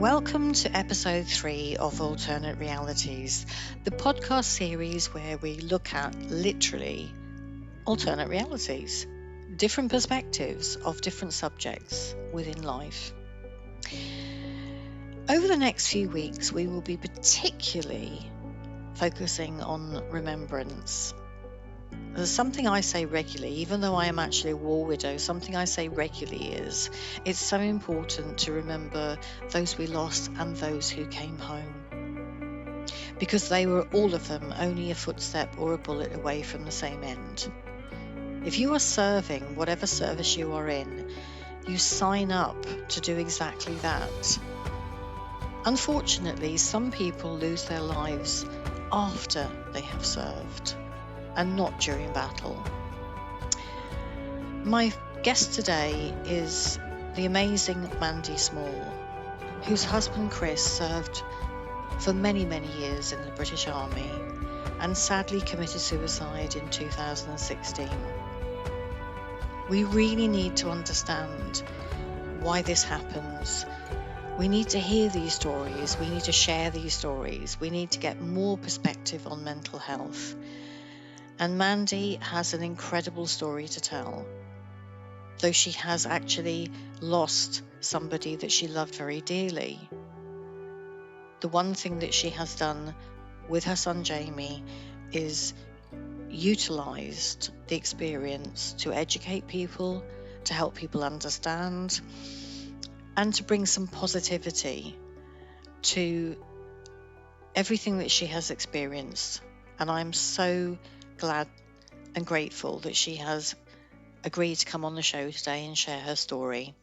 Welcome to episode 3 of Alternate Realities, the podcast series where we look at literally alternate realities, different perspectives of different subjects within life. Over the next few weeks, we will be particularly focusing on remembrance. There's something I say regularly, even though I am actually a war widow, something I say regularly is it's so important to remember those we lost and those who came home. Because they were, all of them, only a footstep or a bullet away from the same end. If you are serving whatever service you are in, you sign up to do exactly that. Unfortunately, some people lose their lives after they have served, and not during battle. My guest today is the amazing Mandy Small, whose husband Chris served for many, many years in the British Army and sadly committed suicide in 2016. We really need to understand why this happens. We need to hear these stories. We need to share these stories. We need to get more perspective on mental health. And Mandy has an incredible story to tell, though she has actually lost somebody that she loved very dearly. The one thing that she has done with her son Jamie is utilised the experience to educate people, to help people understand, and to bring some positivity to everything that she has experienced. And I'm so glad and grateful that she has agreed to come on the show today and share her story.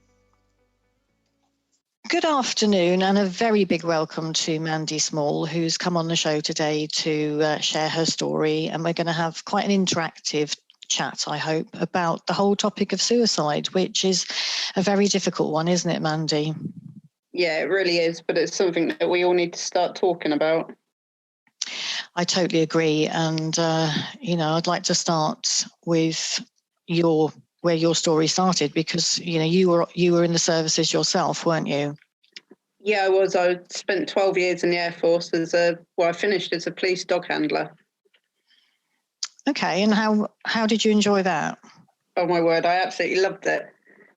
Good afternoon and a very big welcome to Mandy Small, who's come on the show today to share her story. And we're going to have quite an interactive chat, I hope, about the whole topic of suicide, which is a very difficult one, isn't it, Mandy? Yeah, it really is, but it's something that we all need to start talking about. I totally agree. And, I'd like to start with where your story started, because, you were in the services yourself, weren't you? Yeah, I was. I spent 12 years in the Air Force I finished as a police dog handler. Okay. And how did you enjoy that? Oh, my word. I absolutely loved it.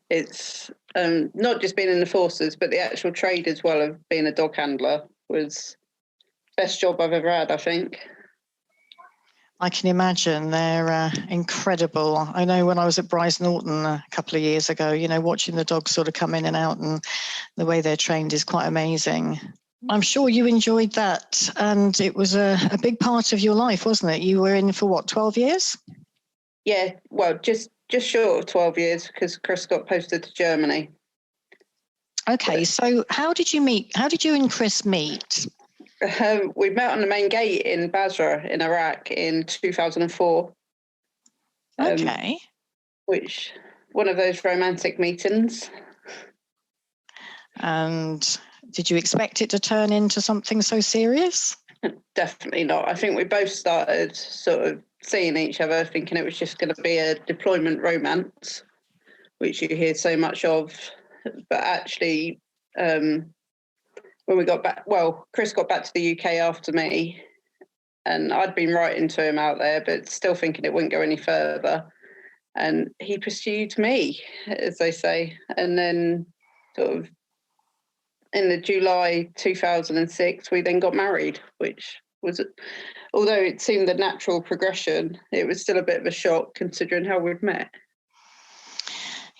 It's not just being in the forces, but the actual trade as well of being a dog handler was the best job I've ever had, I think. I can imagine. They're incredible. I know when I was at Bryce Norton a couple of years ago, watching the dogs sort of come in and out and the way they're trained is quite amazing. I'm sure you enjoyed that. And it was a big part of your life, wasn't it? You were in for what, 12 years? Yeah, well, just short of 12 years because Chris got posted to Germany. Okay, so how did you meet? How did you and Chris meet? We met on the main gate in Basra in Iraq in 2004. Okay. Which, one of those romantic meetings. And did you expect it to turn into something so serious? Definitely not. I think we both started sort of seeing each other, thinking it was just going to be a deployment romance, which you hear so much of. But actually, when we got back, Chris got back to the UK after me, and I'd been writing to him out there, but still thinking it wouldn't go any further. And he pursued me, as they say. And then sort of in the July 2006, we then got married, which was, although it seemed the natural progression, it was still a bit of a shock considering how we'd met.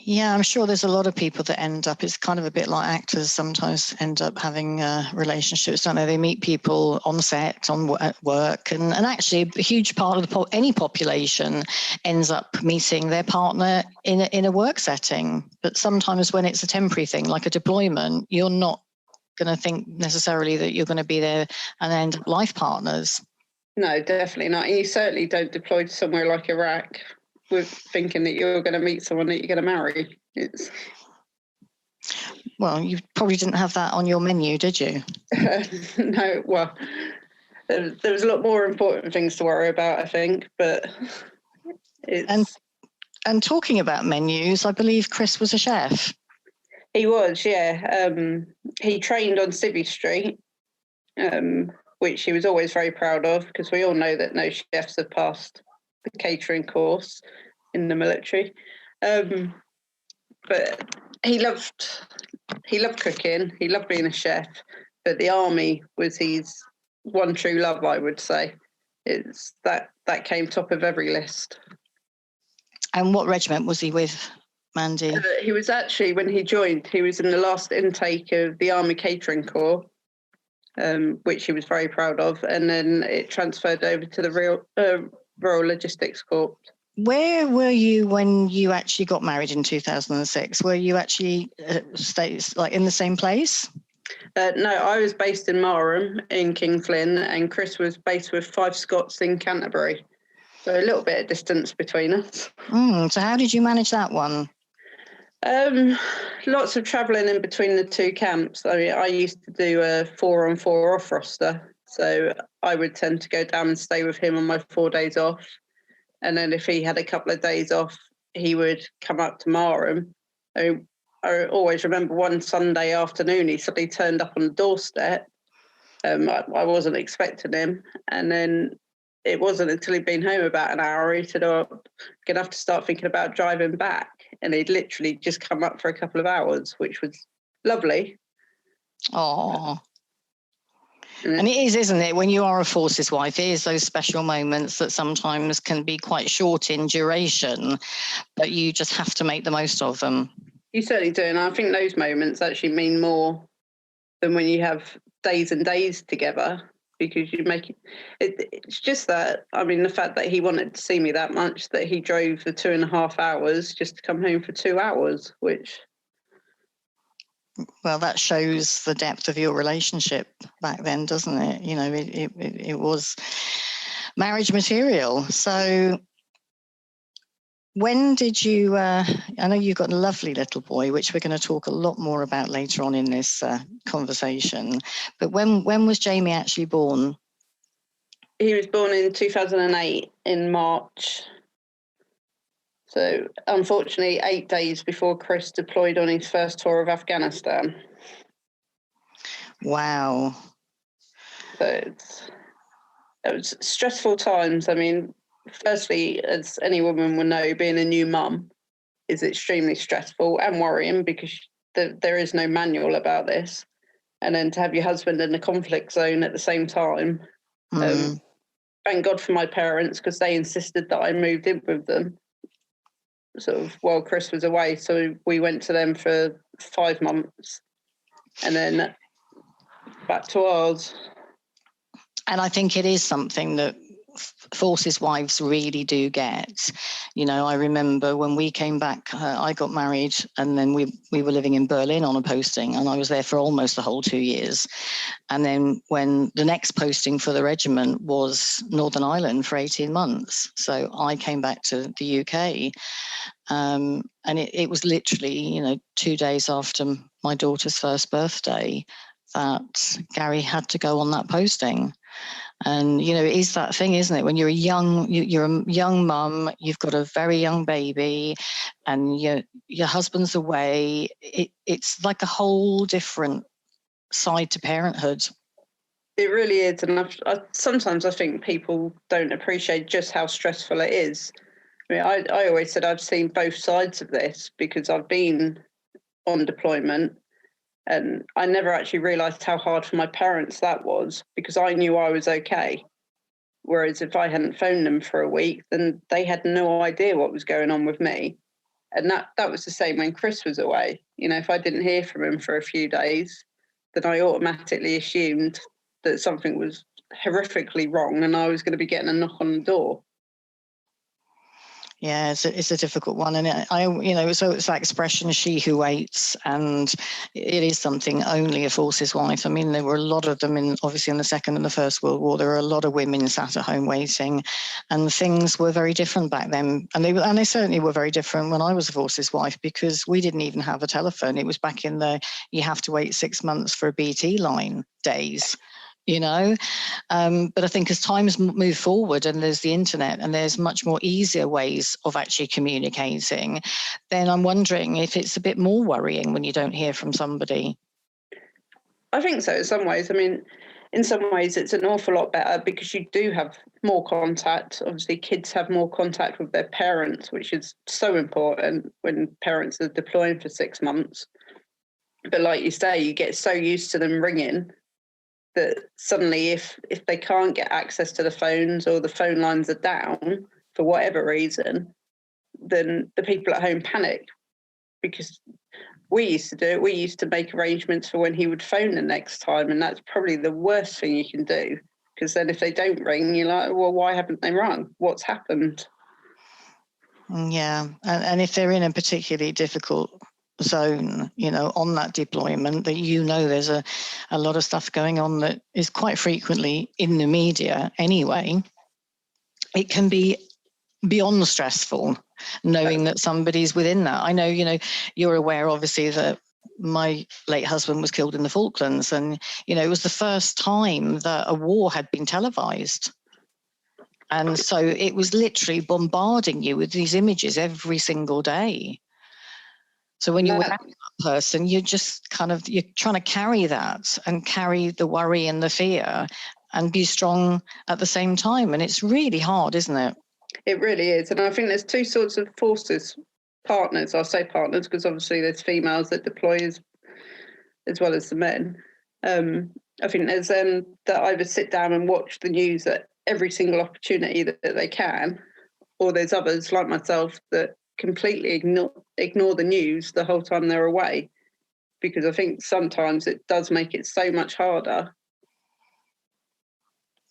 Yeah, I'm sure there's a lot of people that end up, it's kind of a bit like actors sometimes end up having relationships, don't they? They meet people on set, at work, and actually a huge part of any population ends up meeting their partner in a work setting. But sometimes when it's a temporary thing, like a deployment, you're not going to think necessarily that you're going to be there and end up life partners. No, definitely not. And you certainly don't deploy to somewhere like Iraq with thinking that you're going to meet someone that you're going to marry. Well, you probably didn't have that on your menu, did you? No, well, there was a lot more important things to worry about, I think, but it's... And talking about menus, I believe Chris was a chef. He was, yeah. He trained on Civvy Street, which he was always very proud of, because we all know that no chefs have passed the catering course in the military. But he loved cooking. He loved being a chef. But the army was his one true love, I would say. It's that came top of every list. And what regiment was he with, Mandy? He was actually, when he joined, he was in the last intake of the Army Catering Corps, which he was very proud of, and then it transferred over to the Royal Logistics Corps. Where were you when you actually got married in 2006? Were you actually in the same place? No, I was based in Marham in King Flynn, and Chris was based with Five Scots in Canterbury. So a little bit of distance between us. So how did you manage that one? Lots of travelling in between the two camps. I mean, I used to do a 4 on 4 off roster. So I would tend to go down and stay with him on my 4 days off. And then if he had a couple of days off, he would come up to Marham. I always remember one Sunday afternoon, he suddenly turned up on the doorstep. I wasn't expecting him. And then it wasn't until he'd been home about an hour, he said, I'm going to have to start thinking about driving back. And he'd literally just come up for a couple of hours, which was lovely. Oh. And it is, isn't it? When you are a forces wife, it is those special moments that sometimes can be quite short in duration, but you just have to make the most of them. You certainly do. And I think those moments actually mean more than when you have days and days together, because you make it's just that, I mean, the fact that he wanted to see me that much, that he drove the 2.5 hours just to come home for 2 hours, which... Well, that shows the depth of your relationship back then, doesn't it? You know, it was marriage material. So when did you, I know you've got a lovely little boy, which we're going to talk a lot more about later on in this conversation. But when was Jamie actually born? He was born in 2008 in March. So, unfortunately, 8 days before Chris deployed on his first tour of Afghanistan. Wow. So it was stressful times. I mean, firstly, as any woman will know, being a new mum is extremely stressful and worrying, because there is no manual about this. And then to have your husband in the conflict zone at the same time. Thank God for my parents, because they insisted that I moved in with them sort of while Chris was away. So we went to them for 5 months and then back to ours. And I think it is something that forces wives really do get. You know, I remember when we came back, I got married, and then we were living in Berlin on a posting, and I was there for almost the whole 2 years. And then when the next posting for the regiment was Northern Ireland for 18 months. So I came back to the UK, and it was literally, 2 days after my daughter's first birthday that Gary had to go on that posting. And, it is that thing, isn't it? When you're you're a young mum, you've got a very young baby, and your husband's away. It's like a whole different side to parenthood. It really is. And sometimes I think people don't appreciate just how stressful it is. I mean, I always said I've seen both sides of this, because I've been on deployment. And I never actually realised how hard for my parents that was, because I knew I was okay. Whereas if I hadn't phoned them for a week, then they had no idea what was going on with me. And that was the same when Chris was away. If I didn't hear from him for a few days, then I automatically assumed that something was horrifically wrong and I was going to be getting a knock on the door. Yeah, it's a difficult one, and so it's that expression "she who waits," and it is something only a forces wife. I mean, there were a lot of them obviously in the Second and the First World War. There were a lot of women sat at home waiting, and things were very different back then. And they certainly were very different when I was a forces wife, because we didn't even have a telephone. It was back in the you have to wait 6 months for a BT line days. But I think as times move forward and there's the internet and there's much more easier ways of actually communicating, then I'm wondering if it's a bit more worrying when you don't hear from somebody. I think so in some ways. I mean, in some ways it's an awful lot better because you do have more contact. Obviously, kids have more contact with their parents, which is so important when parents are deploying for 6 months. But like you say, you get so used to them ringing that suddenly if they can't get access to the phones or the phone lines are down for whatever reason, then the people at home panic, because we used to do it. We used to make arrangements for when he would phone the next time, and that's probably the worst thing you can do, because then if they don't ring, you're like, well, why haven't they rung? What's happened? Yeah, and if they're in a particularly difficult zone, on that deployment, that there's a lot of stuff going on that is quite frequently in the media anyway, it can be beyond stressful knowing that somebody's within that. I know, you're aware obviously that my late husband was killed in the Falklands, and it was the first time that a war had been televised. And so it was literally bombarding you with these images every single day. So when you're with that person, you're just you're trying to carry that and carry the worry and the fear and be strong at the same time. And it's really hard, isn't it? It really is. And I think there's two sorts of forces, partners. I'll say partners because obviously there's females that deploy as well as the men. I think there's them that either sit down and watch the news at every single opportunity that they can, or there's others like myself that completely ignore the news the whole time they're away, because I think sometimes it does make it so much harder.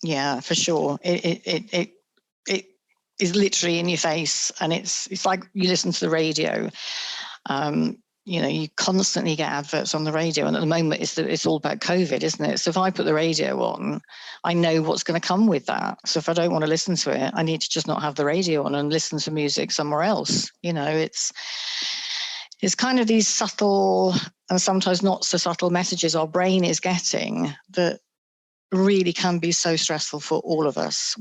Yeah, for sure. It is literally in your face, and it's like you listen to the radio. You constantly get adverts on the radio, and at the moment it's all about COVID, isn't it? So if I put the radio on, I know what's going to come with that. So if I don't want to listen to it, I need to just not have the radio on and listen to music somewhere else. It's kind of these subtle and sometimes not so subtle messages our brain is getting that really can be so stressful for all of us.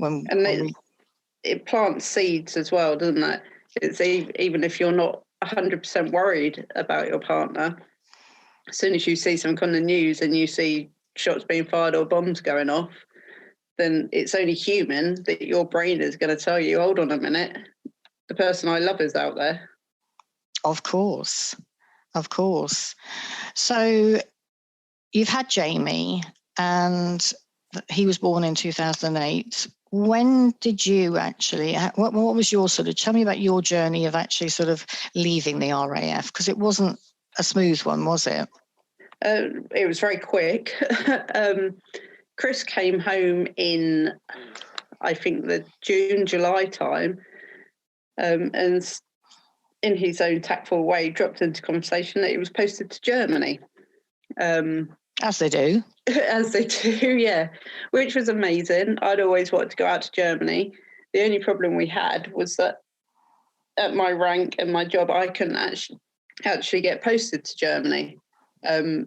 It plants seeds as well, doesn't it? It's even if you're not 100% worried about your partner, as soon as you see something on the news and you see shots being fired or bombs going off, then it's only human that your brain is going to tell you, hold on a minute, the person I love is out there. Of course. So you've had Jamie, and he was born in 2008. When did you actually, what was your tell me about your journey of actually sort of leaving the RAF? Because it wasn't a smooth one, was it? It was very quick. Chris came home in, I think, the June, July time, and in his own tactful way, dropped into conversation that he was posted to Germany. As they do. As they do, yeah, which was amazing. I'd always wanted to go out to Germany. The only problem we had was that at my rank and my job, I couldn't actually get posted to Germany.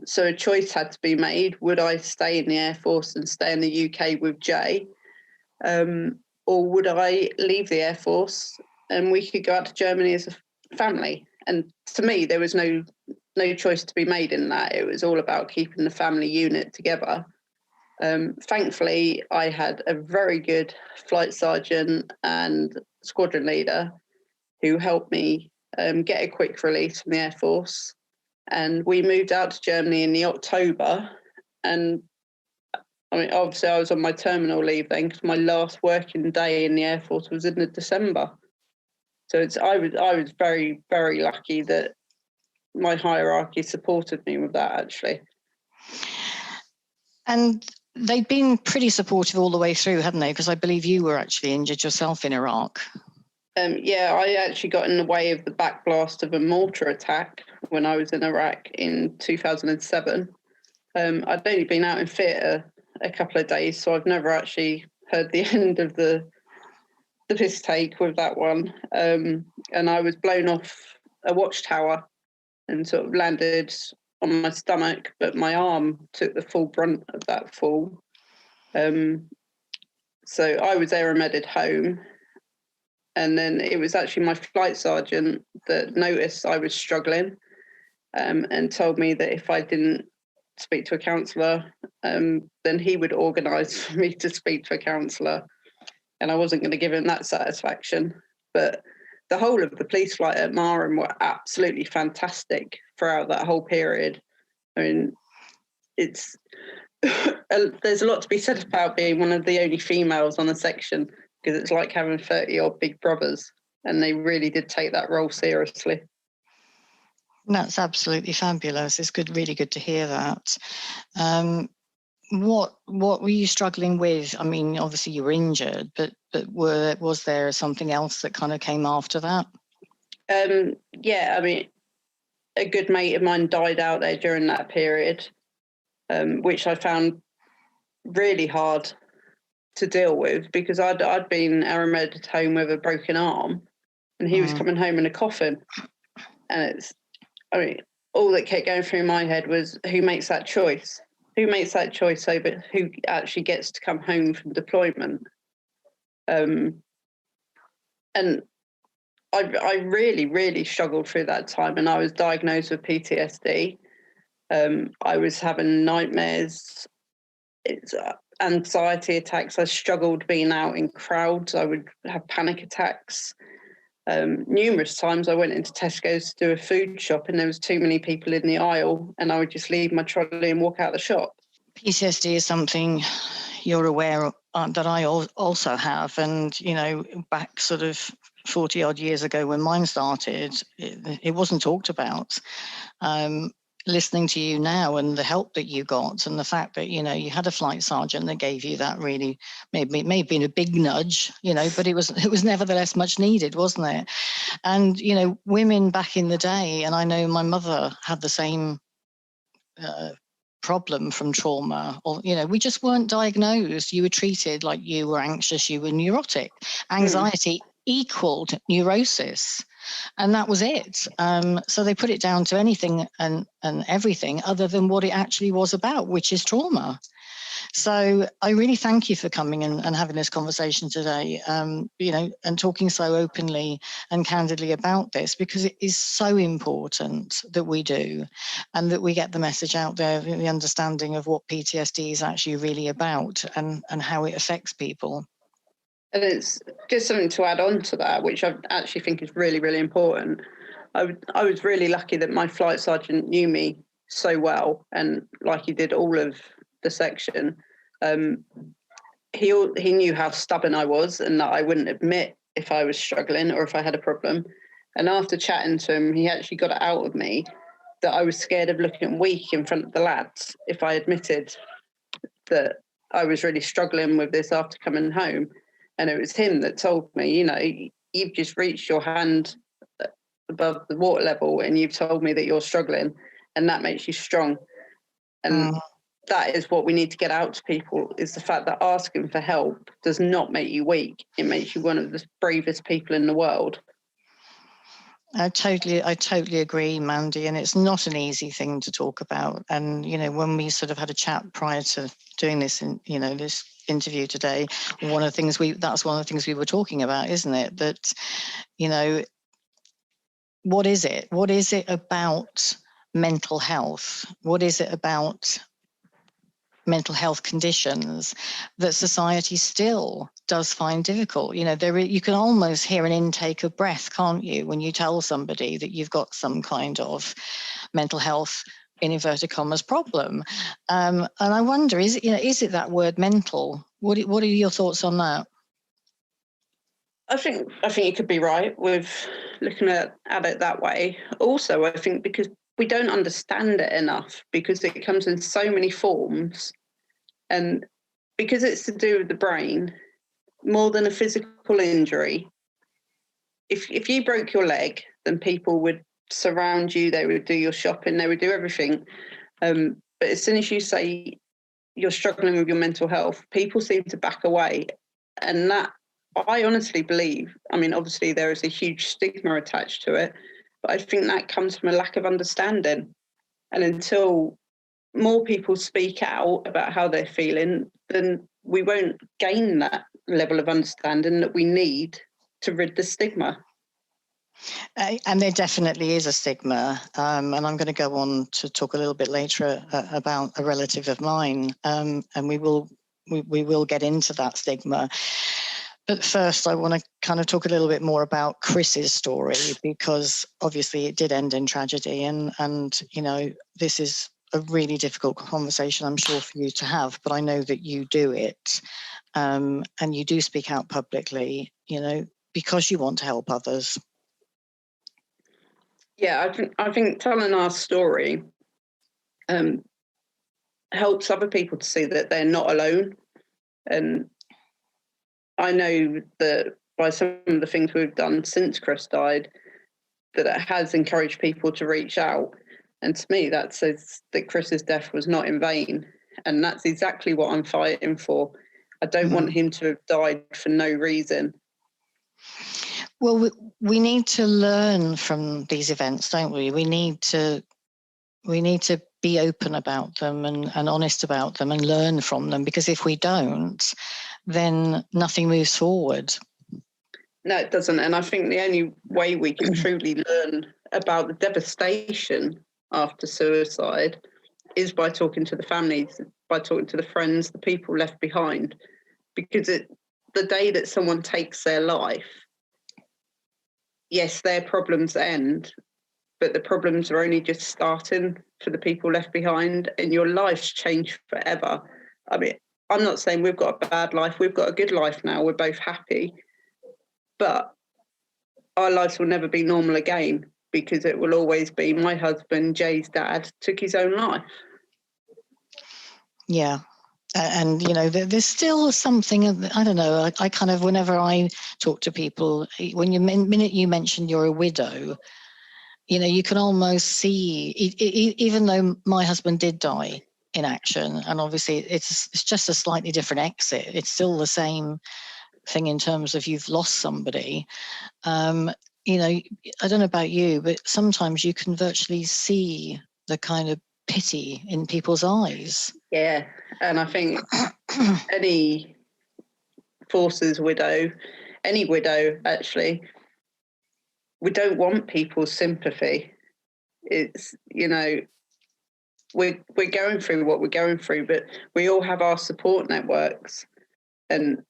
So a choice had to be made. Would I stay in the Air Force and stay in the UK with Jay? Or would I leave the Air Force and we could go out to Germany as a family? And to me, there was no choice to be made in that. It was all about keeping the family unit together. Thankfully, I had a very good flight sergeant and squadron leader who helped me get a quick release from the Air Force. And we moved out to Germany in the October. And I mean, obviously, I was on my terminal leave then because my last working day in the Air Force was in the December. So I was very, very lucky that my hierarchy supported me with that, actually. And they've been pretty supportive all the way through, haven't they? Because I believe you were actually injured yourself in Iraq. Yeah, I actually got in the way of the backblast of a mortar attack when I was in Iraq in 2007. I'd only been out in theatre a couple of days, so I've never actually heard the end of the piss take with that one. And I was blown off a watchtower and sort of landed on my stomach, but my arm took the full brunt of that fall. So I was aeromeded home, and then it was actually my flight sergeant that noticed I was struggling, and told me that if I didn't speak to a counsellor, then he would organise for me to speak to a counsellor, and I wasn't going to give him that satisfaction. But the whole of the police flight at Marham were absolutely fantastic throughout that whole period. I mean, it's there's a lot to be said about being one of the only females on a section, because it's like having 30 odd big brothers, and they really did take that role seriously. That's absolutely fabulous. It's really good to hear that. What were you struggling with? I mean, obviously you were injured, but was there something else that kind of came after that? Yeah, I mean, a good mate of mine died out there during that period, which I found really hard to deal with, because I'd been aeromeded home with a broken arm, and he was coming home in a coffin. And all that kept going through my head was, who makes that choice? Who makes that choice over who actually gets to come home from deployment? And I really, really struggled through that time, and I was diagnosed with PTSD. I was having nightmares, anxiety attacks. I struggled being out in crowds. I would have panic attacks. Numerous times I went into Tesco's to do a food shop, and there was too many people in the aisle, and I would just leave my trolley and walk out the shop. PTSD is something you're aware of, that I also have, and back sort of 40 odd years ago when mine started, it wasn't talked about. Listening to you now and the help that you got, and the fact that you had a flight sergeant that gave you that, really may have been a big nudge, but it was nevertheless much needed, wasn't it? And women back in the day, and I know my mother had the same problem from trauma, or we just weren't diagnosed. You were treated like you were anxious, you were neurotic. Anxiety equaled neurosis, and that was it. So they put it down to anything and everything other than what it actually was about, which is trauma. So I really thank you for coming and having this conversation today, and talking so openly and candidly about this, because it is so important that we do, and that we get the message out there, the understanding of what PTSD is actually really about, and how it affects people. And it's just something to add on to that, which I actually think is really, really important. I was really lucky that my flight sergeant knew me so well, and like he did all of the section. He knew how stubborn I was, and that I wouldn't admit if I was struggling or if I had a problem. And after chatting to him, he actually got it out of me that I was scared of looking weak in front of the lads if I admitted that I was really struggling with this after coming home. And it was him that told me, you've just reached your hand above the water level and you've told me that you're struggling, and that makes you strong. And that is what we need to get out to people, is the fact that asking for help does not make you weak. It makes you one of the bravest people in the world. I totally agree, Mandy, and it's not an easy thing to talk about. And when we sort of had a chat prior to doing this, this interview today, one of the things we were talking about, isn't it? That what is it? What is it about mental health? What is it about mental health conditions that society still does find difficult? You can almost hear an intake of breath, can't you, when you tell somebody that you've got some kind of mental health, in inverted commas, problem. And I wonder, is it that word mental? What are your thoughts on that? I think you could be right with looking at it that way. Also, I think because we don't understand it enough, because it comes in so many forms, and because it's to do with the brain more than a physical injury. If you broke your leg, then people would surround you, they would do your shopping, they would do everything. But as soon as you say you're struggling with your mental health, people seem to back away. And that, I honestly believe, obviously there is a huge stigma attached to it, but I think that comes from a lack of understanding. And until more people speak out about how they're feeling, then we won't gain that level of understanding that we need to rid the stigma. And there definitely is a stigma, and I'm going to go on to talk a little bit later about a relative of mine, and we will get into that stigma. But first, I want to kind of talk a little bit more about Chris's story, because obviously it did end in tragedy, and you know, this is a really difficult conversation, I'm sure, for you to have, but I know that you do it, and you do speak out publicly, you know, because you want to help others. Yeah, I think telling our story helps other people to see that they're not alone. And I know that by some of the things we've done since Chris died, that it has encouraged people to reach out. And to me, that says that Chris's death was not in vain. And that's exactly what I'm fighting for. I don't want him to have died for no reason. Well, we need to learn from these events, don't we? We need to be open about them and honest about them and learn from them, because if we don't, then nothing moves forward. No, it doesn't. And I think the only way we can truly learn about the devastation after suicide is by talking to the families, by talking to the friends, the people left behind. Because the day that someone takes their life, yes, their problems end, but the problems are only just starting for the people left behind, and your life's changed forever. I mean, I'm not saying we've got a bad life. We've got a good life now. We're both happy. But our lives will never be normal again, because it will always be my husband, Jay's dad, took his own life. Yeah. And, you know, there's still something, I don't know, I kind of, whenever I talk to people, when minute you mention you're a widow, you know, you can almost see, even though my husband did die in action, and obviously it's just a slightly different exit, it's still the same thing in terms of you've lost somebody. You know, I don't know about you, but sometimes you can virtually see the kind of pity in people's eyes. Yeah, and I think any forces widow, any widow actually, we don't want people's sympathy. It's, you know, we're going through what we're going through, but we all have our support networks. And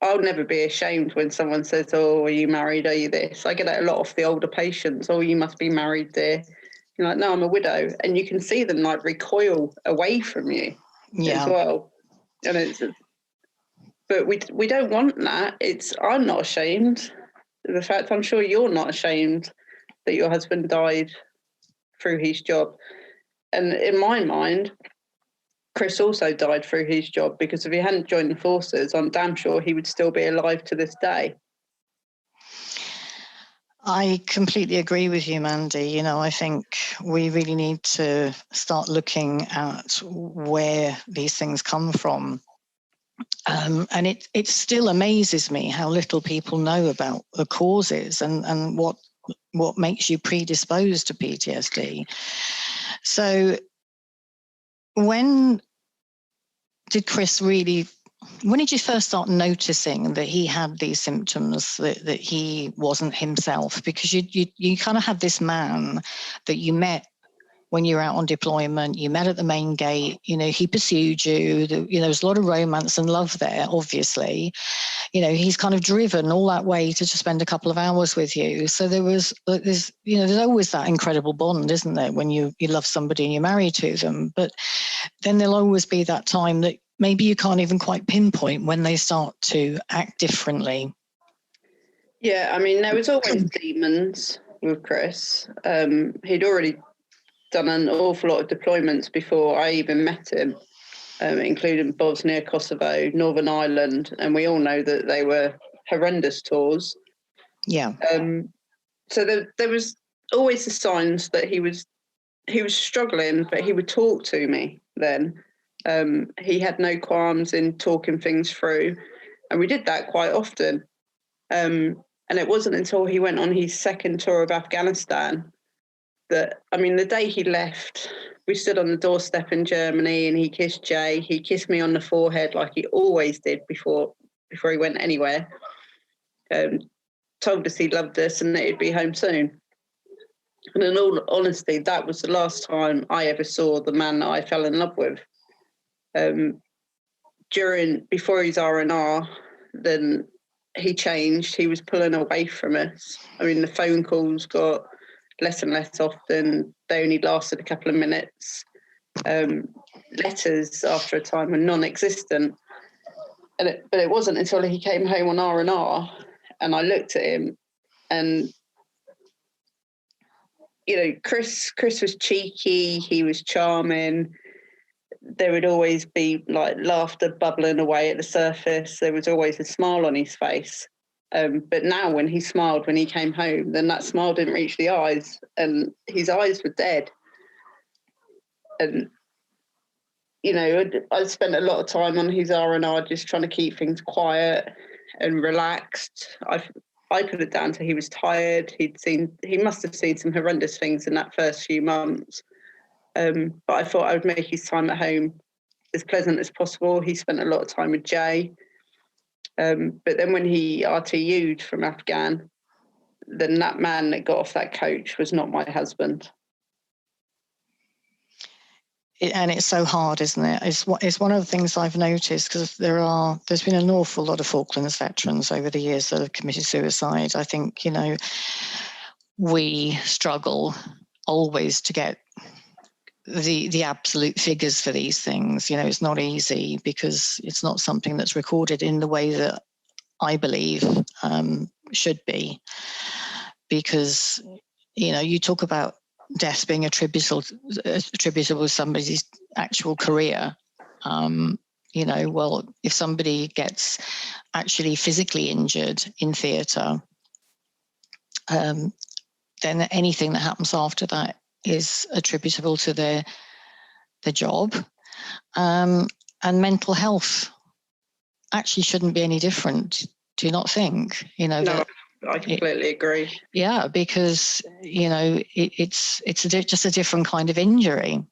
I'll never be ashamed when someone says, "Oh, are you married? Are you this?" I get that a lot off the older patients. "Oh, you must be married, dear." You're like, "No, I'm a widow," and you can see them like recoil away from you as well. And it's, but we don't want that. I'm not ashamed. The fact, I'm sure you're not ashamed that your husband died through his job. And in my mind, Chris also died through his job, because if he hadn't joined the forces, I'm damn sure he would still be alive to this day. I completely agree with you, Mandy. You know, I think we really need to start looking at where these things come from. And it still amazes me how little people know about the causes and what makes you predisposed to PTSD. So when did you first start noticing that he had these symptoms, that he wasn't himself? Because you kind of had this man that you met when you were out on deployment, you met at the main gate, you know, he pursued you, there was a lot of romance and love there, obviously. You know, he's kind of driven all that way to just spend a couple of hours with you. So there's always that incredible bond, isn't there, when you love somebody and you're married to them. But then there'll always be that time that maybe you can't even quite pinpoint when they start to act differently. Yeah, I mean, there was always demons with Chris. He'd already done an awful lot of deployments before I even met him, including Bosnia, Kosovo, Northern Ireland, and we all know that they were horrendous tours. Yeah. So there was always the signs that he was struggling, but he would talk to me then. He had no qualms in talking things through, and we did that quite often. And it wasn't until he went on his second tour of Afghanistan that, I mean, the day he left, We stood on the doorstep in Germany and he kissed Jay. He kissed me on the forehead like he always did before he went anywhere. Told us he loved us and that he'd be home soon. And in all honesty, that was the last time I ever saw the man that I fell in love with. Before his R&R, then he changed. He was pulling away from us. I mean, the phone calls got less and less often. They only lasted a couple of minutes. Letters after a time were non-existent. But it wasn't until he came home on R&R and I looked at him and, you know, Chris was cheeky, he was charming. There would always be like laughter bubbling away at the surface. There was always a smile on his face. But now when he smiled when he came home, then that smile didn't reach the eyes and his eyes were dead. And, you know, I spent a lot of time on his R&R just trying to keep things quiet and relaxed. I put it down to he was tired. He must have seen some horrendous things in that first few months. But I thought I would make his time at home as pleasant as possible. He spent a lot of time with Jay. But then when he RTU'd from Afghan, then that man that got off that coach was not my husband. And it's so hard, isn't it? It's one of the things I've noticed, because there's been an awful lot of Falklands veterans over the years that have committed suicide. I think, you know, we struggle always to get the absolute figures for these things. You know, it's not easy because it's not something that's recorded in the way that I believe should be. Because, you know, you talk about death being attributable to somebody's actual career. You know, well, if somebody gets actually physically injured in theatre, then anything that happens after that is attributable to their job. And mental health actually shouldn't be any different. Do you not think? You know, no, I completely agree. Yeah, because, you know, it's just a different kind of injury.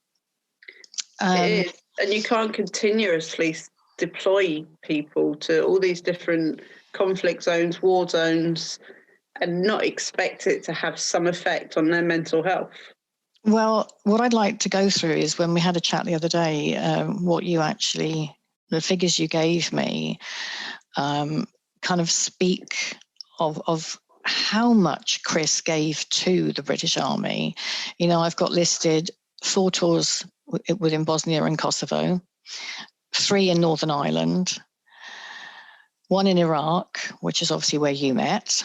It is, and you can't continuously deploy people to all these different conflict zones, war zones, and not expect it to have some effect on their mental health. Well, what I'd like to go through is, when we had a chat the other day, the figures you gave me kind of speak of how much Chris gave to the British Army. You know, I've got listed 4 tours within Bosnia and Kosovo, 3 in Northern Ireland, 1 in Iraq, which is obviously where you met,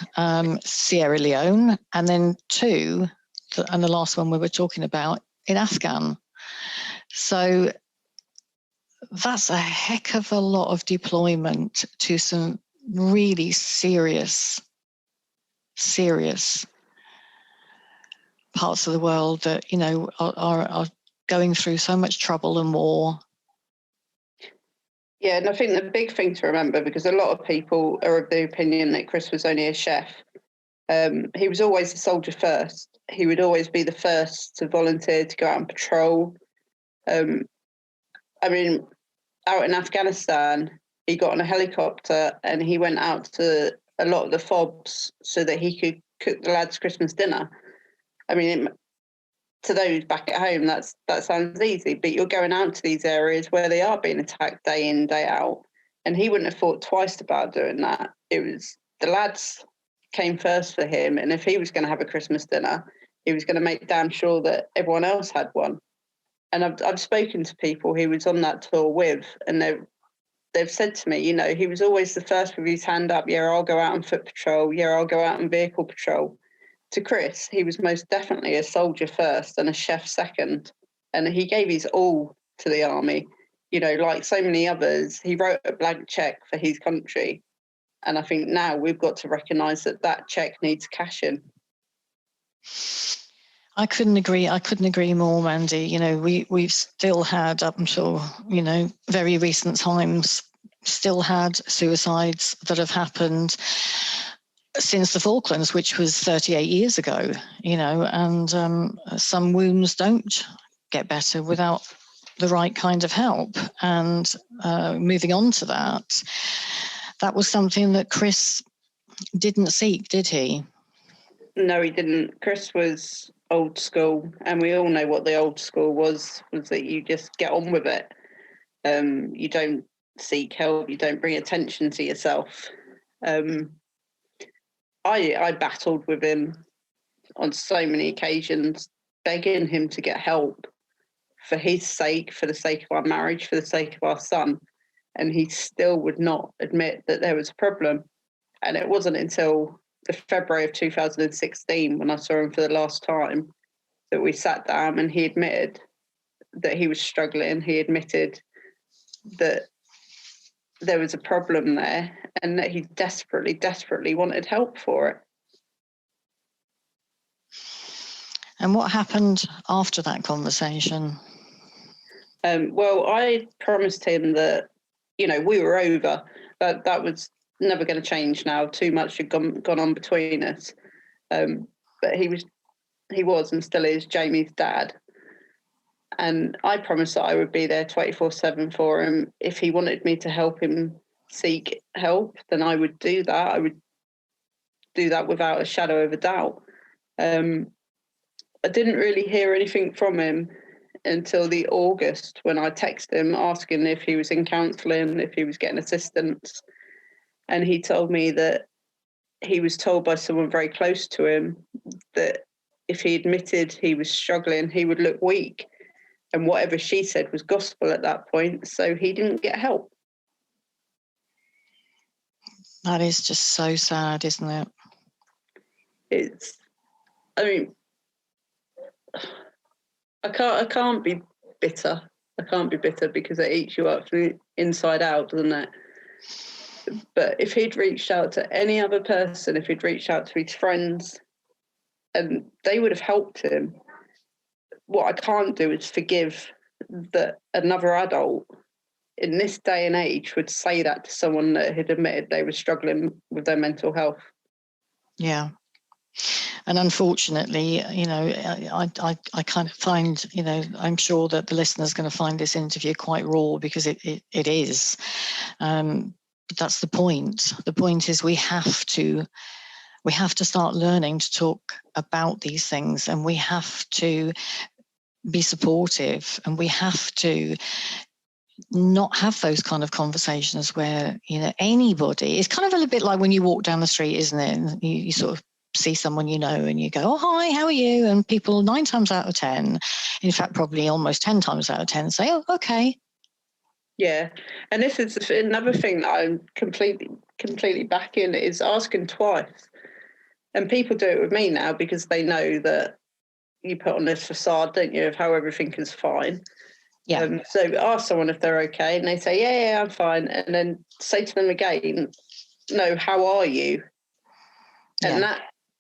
Sierra Leone, and then 2, and the last one we were talking about, in Afghan. So that's a heck of a lot of deployment to some really serious parts of the world that, you know, are going through so much trouble and war. Yeah, and I think the big thing to remember, because a lot of people are of the opinion that Chris was only a chef, he was always a soldier first. He would always be the first to volunteer to go out and patrol. I mean, out in Afghanistan, he got on a helicopter and he went out to a lot of the FOBs so that he could cook the lads' Christmas dinner. I mean, to those back at home, that sounds easy, but you're going out to these areas where they are being attacked day in, day out, and he wouldn't have thought twice about doing that. It was the lads came first for him, and if he was going to have a Christmas dinner, he was going to make damn sure that everyone else had one. And I've spoken to people he was on that tour with, and they've said to me, you know, he was always the first with his hand up. Yeah, I'll go out on foot patrol. Yeah, I'll go out on vehicle patrol. To Chris, he was most definitely a soldier first and a chef second. And he gave his all to the army. You know, like so many others, he wrote a blank check for his country. And I think now we've got to recognise that check needs cashing. I couldn't agree more, Mandy. You know, we've still had, up until, you know, very recent times, still had suicides that have happened since the Falklands, which was 38 years ago, you know, and some wounds don't get better without the right kind of help. And moving on to that was something that Chris didn't seek, did he? No, he didn't. Chris was old school, and we all know what the old school was that you just get on with it. You don't seek help, you don't bring attention to yourself. I battled with him on so many occasions, begging him to get help for his sake, for the sake of our marriage, for the sake of our son. And he still would not admit that there was a problem. And it wasn't until the February of 2016, when I saw him for the last time, that we sat down and he admitted that he was struggling. He admitted that there was a problem there and that he desperately, desperately wanted help for it. And what happened after that conversation? Well, I promised him that, we were over. That was never going to change now. Too much had gone on between us. But he was and still is Jamie's dad. And I promised that I would be there 24/7 for him. If he wanted me to help him seek help, then I would do that. I would do that without a shadow of a doubt. I didn't really hear anything from him until the August, when I texted him asking if he was in counselling, if he was getting assistance. And he told me that he was told by someone very close to him that if he admitted he was struggling, he would look weak. And whatever she said was gospel at that point, so he didn't get help. That is just so sad, isn't it? I can't be bitter. I can't be bitter because it eats you up from the inside out, doesn't it? But if he'd reached out to any other person, if he'd reached out to his friends, and they would have helped him, what I can't do is forgive that another adult in this day and age would say that to someone that had admitted they were struggling with their mental health. Yeah. And unfortunately, I kind of find, I'm sure that the listener's going to find this interview quite raw, because it is. But that's the point. The point is we have to start learning to talk about these things, and we have to be supportive, and we have to not have those kind of conversations where, anybody, it's kind of a little bit like when you walk down the street, isn't it? And you sort of see someone and you go, oh, hi, how are you? And people 9 times out of 10, in fact, probably almost 10 times out of 10 say, oh, okay. Yeah. And this is another thing that I'm completely back in, is asking twice. And people do it with me now because they know that you put on this facade, don't you, of how everything is fine. Yeah. So ask someone if they're okay, and they say, yeah, I'm fine. And then say to them again, no, how are you? And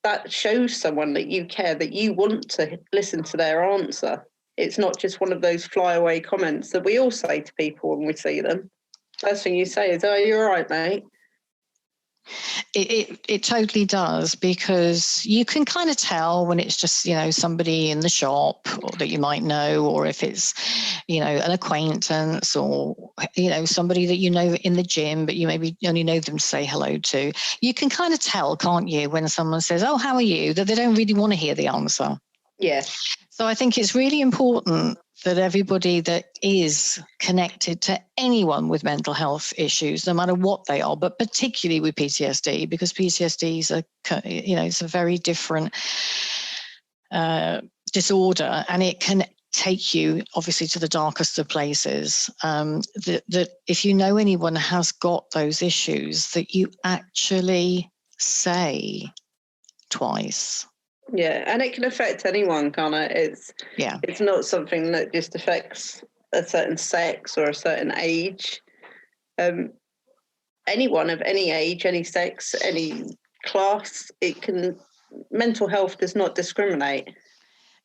that shows someone that you care, that you want to listen to their answer. It's not just one of those flyaway comments that we all say to people when we see them. First thing you say is, oh, you're all right, mate. It totally does, because you can kind of tell when it's just, somebody in the shop or that you might know, or if it's, an acquaintance, or, somebody that in the gym, but you maybe only know them to say hello to. You can kind of tell, can't you, when someone says, oh, how are you, that they don't really want to hear the answer. Yeah. So I think it's really important that everybody that is connected to anyone with mental health issues, no matter what they are, but particularly with PTSD, because PTSD is it's a very different disorder, and it can take you obviously to the darkest of places. That if you know anyone has got those issues, that you actually say twice. Yeah, and it can affect anyone, can't it? It's not something that just affects a certain sex or a certain age. Anyone of any age, any sex, any class, mental health does not discriminate.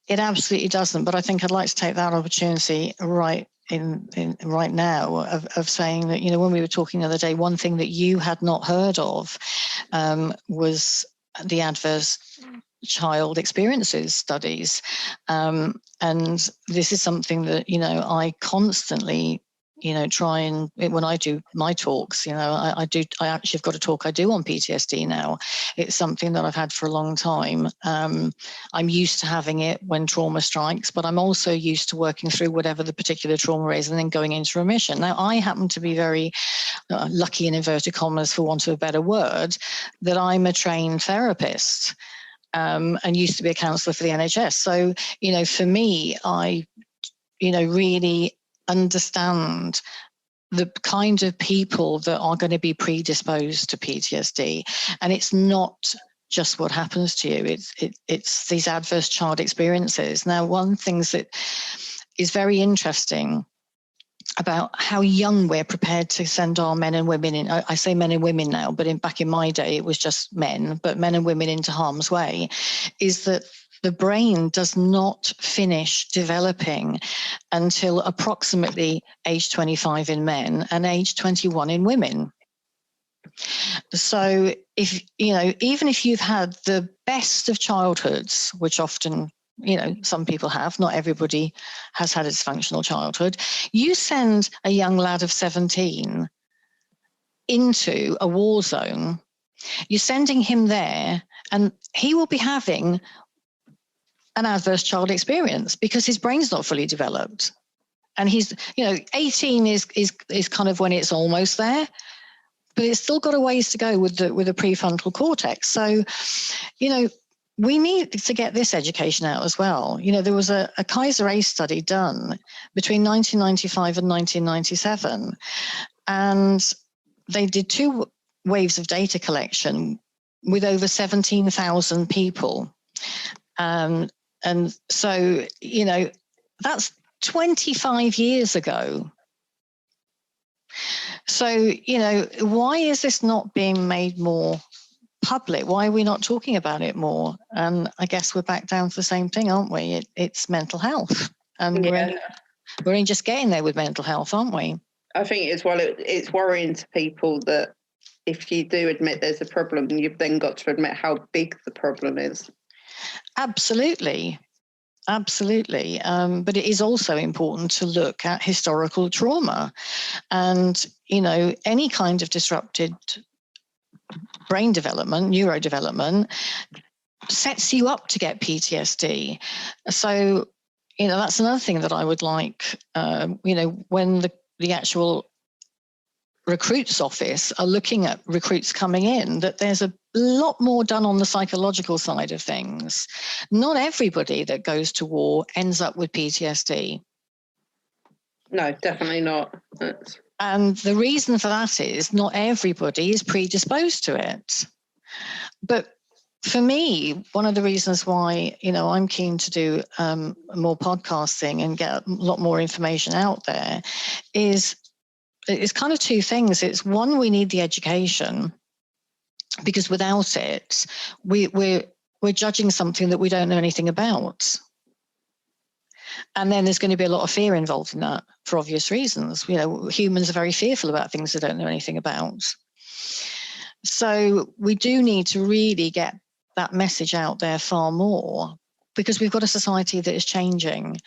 It absolutely doesn't. But I think I'd like to take that opportunity right now of saying that, when we were talking the other day, one thing that you had not heard of was the adverse child experiences studies. And this is something that, I constantly, try and, when I do my talks, I actually have got a talk I do on PTSD now. It's something that I've had for a long time. I'm used to having it when trauma strikes, but I'm also used to working through whatever the particular trauma is and then going into remission. Now, I happen to be very lucky, in inverted commas, for want of a better word, that I'm a trained therapist. And used to be a counsellor for the NHS. So, for me, I, really understand the kind of people that are going to be predisposed to PTSD. And it's not just what happens to you. It's these adverse child experiences. Now, one thing that is very interesting about how young we're prepared to send our men and women in. I say men and women now, but back in my day, it was just men, but men and women into harm's way, is that the brain does not finish developing until approximately age 25 in men and age 21 in women. So if, even if you've had the best of childhoods, which often, some people have, not everybody has had a dysfunctional childhood, you send a young lad of 17 into a war zone, you're sending him there, and he will be having an adverse child experience because his brain's not fully developed. And he's, 18 is kind of when it's almost there, but it's still got a ways to go with the prefrontal cortex. So, we need to get this education out as well. There was a Kaiser A study done between 1995 and 1997, and they did 2 waves of data collection with over 17,000 people. And so, that's 25 years ago. So, why is this not being made more public? Why are we not talking about it more? And I guess we're back down to the same thing, aren't we? It's mental health. And we're only just getting there with mental health, aren't we? I think it's worrying to people that if you do admit there's a problem, you've then got to admit how big the problem is. Absolutely. But it is also important to look at historical trauma and, any kind of disrupted brain development, neurodevelopment, sets you up to get PTSD. So, that's another thing that I would like, when the actual recruits office are looking at recruits coming in, that there's a lot more done on the psychological side of things. Not everybody that goes to war ends up with PTSD. No, definitely not. And the reason for that is not everybody is predisposed to it. But for me, one of the reasons why, I'm keen to do more podcasting and get a lot more information out there is it's kind of 2 things. It's one, we need the education, because without it, we're judging something that we don't know anything about. And then there's going to be a lot of fear involved in that for obvious reasons. Humans are very fearful about things they don't know anything about. So we do need to really get that message out there far more, because we've got a society that is changing.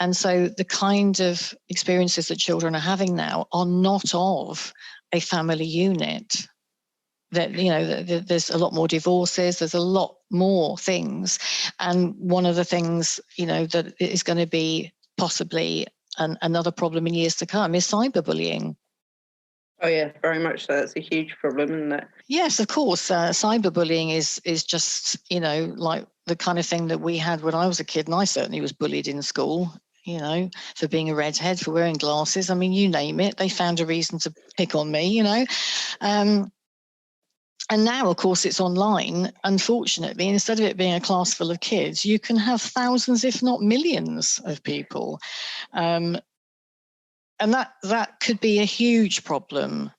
And so the kind of experiences that children are having now are not of a family unit. That, there's a lot more divorces, there's a lot more things. And one of the things, that is going to be possibly another problem in years to come is cyberbullying. Oh, yeah, very much so. It's a huge problem, isn't it? Yes, of course. Cyberbullying is just, like the kind of thing that we had when I was a kid, and I certainly was bullied in school, for being a redhead, for wearing glasses. I mean, you name it, they found a reason to pick on me, And now, of course, it's online. Unfortunately, instead of it being a class full of kids, you can have thousands, if not millions, of people. And that could be a huge problem.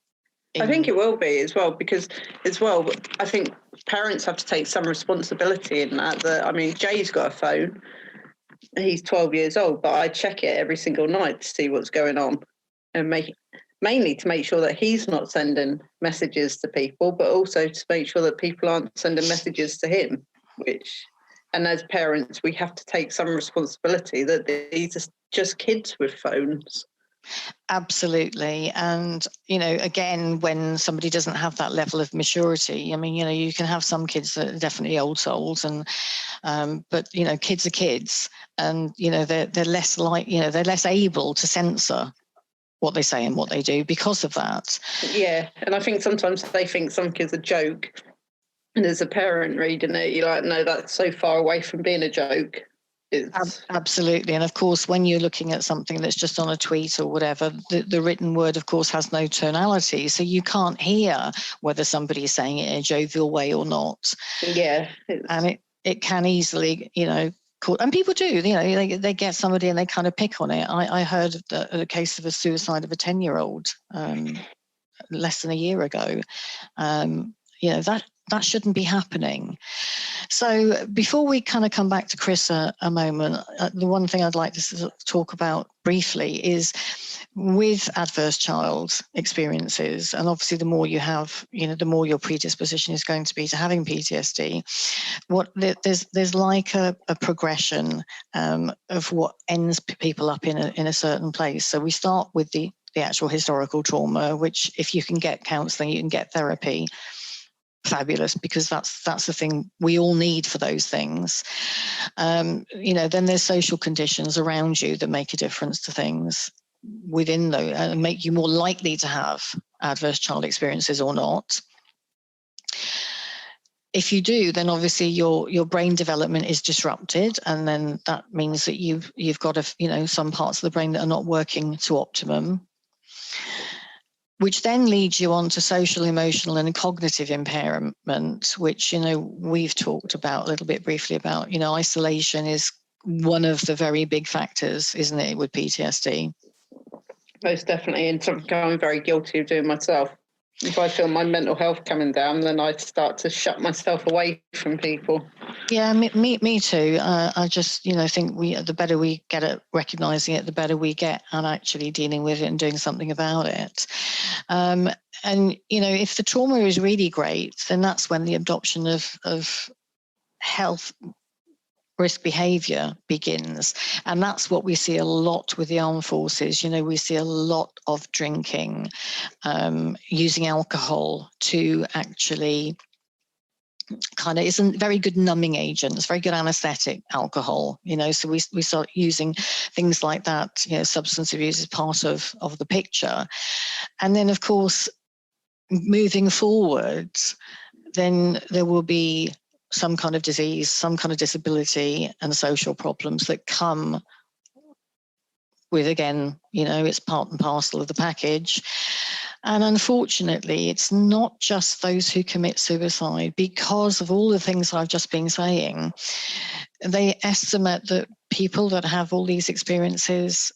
I think it will be as well, because I think parents have to take some responsibility in that. I mean, Jay's got a phone. He's 12 years old, but I check it every single night to see what's going on, and mainly to make sure that he's not sending messages to people, but also to make sure that people aren't sending messages to him. And as parents, we have to take some responsibility that these are just kids with phones. Absolutely. And, again, when somebody doesn't have that level of maturity, I mean, you can have some kids that are definitely old souls, but kids are kids, and, they're less they're less able to censor what they say and what they do because of that. Yeah. And I think sometimes they think some kids are a joke. And as a parent reading it, you're like, no, that's so far away from being a joke. Absolutely. And of course, when you're looking at something that's just on a tweet or whatever, the written word, of course, has no tonality. So you can't hear whether somebody is saying it in a jovial way or not. Yeah. And it can easily, and people do, they get somebody and they kind of pick on it. I heard the case of a suicide of a 10-year-old less than a year ago. That shouldn't be happening. So before we kind of come back to Chris a moment, the one thing I'd like to talk about briefly is with adverse child experiences, and obviously the more you have, the more your predisposition is going to be to having PTSD. There's like a progression of what ends people up in a certain place. So we start with the actual historical trauma, which if you can get counselling, you can get therapy. Fabulous, because that's the thing we all need for those things. Then there's social conditions around you that make a difference to things within those and make you more likely to have adverse child experiences or not. If you do, then obviously your brain development is disrupted, and then that means that you've got some parts of the brain that are not working to optimum, which then leads you on to social, emotional, and cognitive impairment, which, we've talked about a little bit briefly about, isolation is one of the very big factors, isn't it, with PTSD? Most definitely, and something I'm very guilty of doing myself. If I feel my mental health coming down, then I start to shut myself away from people. Yeah, me too. I just, think the better we get at recognizing it, the better we get at actually dealing with it and doing something about it. And, if the trauma is really great, then that's when the adoption of health risk behavior begins. And that's what we see a lot with the armed forces. We see a lot of drinking, using alcohol to actually kind of isn't very good numbing agent. It's very good anesthetic, alcohol, so we start using things like that, substance abuse is part of the picture. And then, of course, moving forward, then there will be some kind of disease, some kind of disability and social problems that come with, again, it's part and parcel of the package. And unfortunately, it's not just those who commit suicide. Because of all the things I've just been saying, they estimate that people that have all these experiences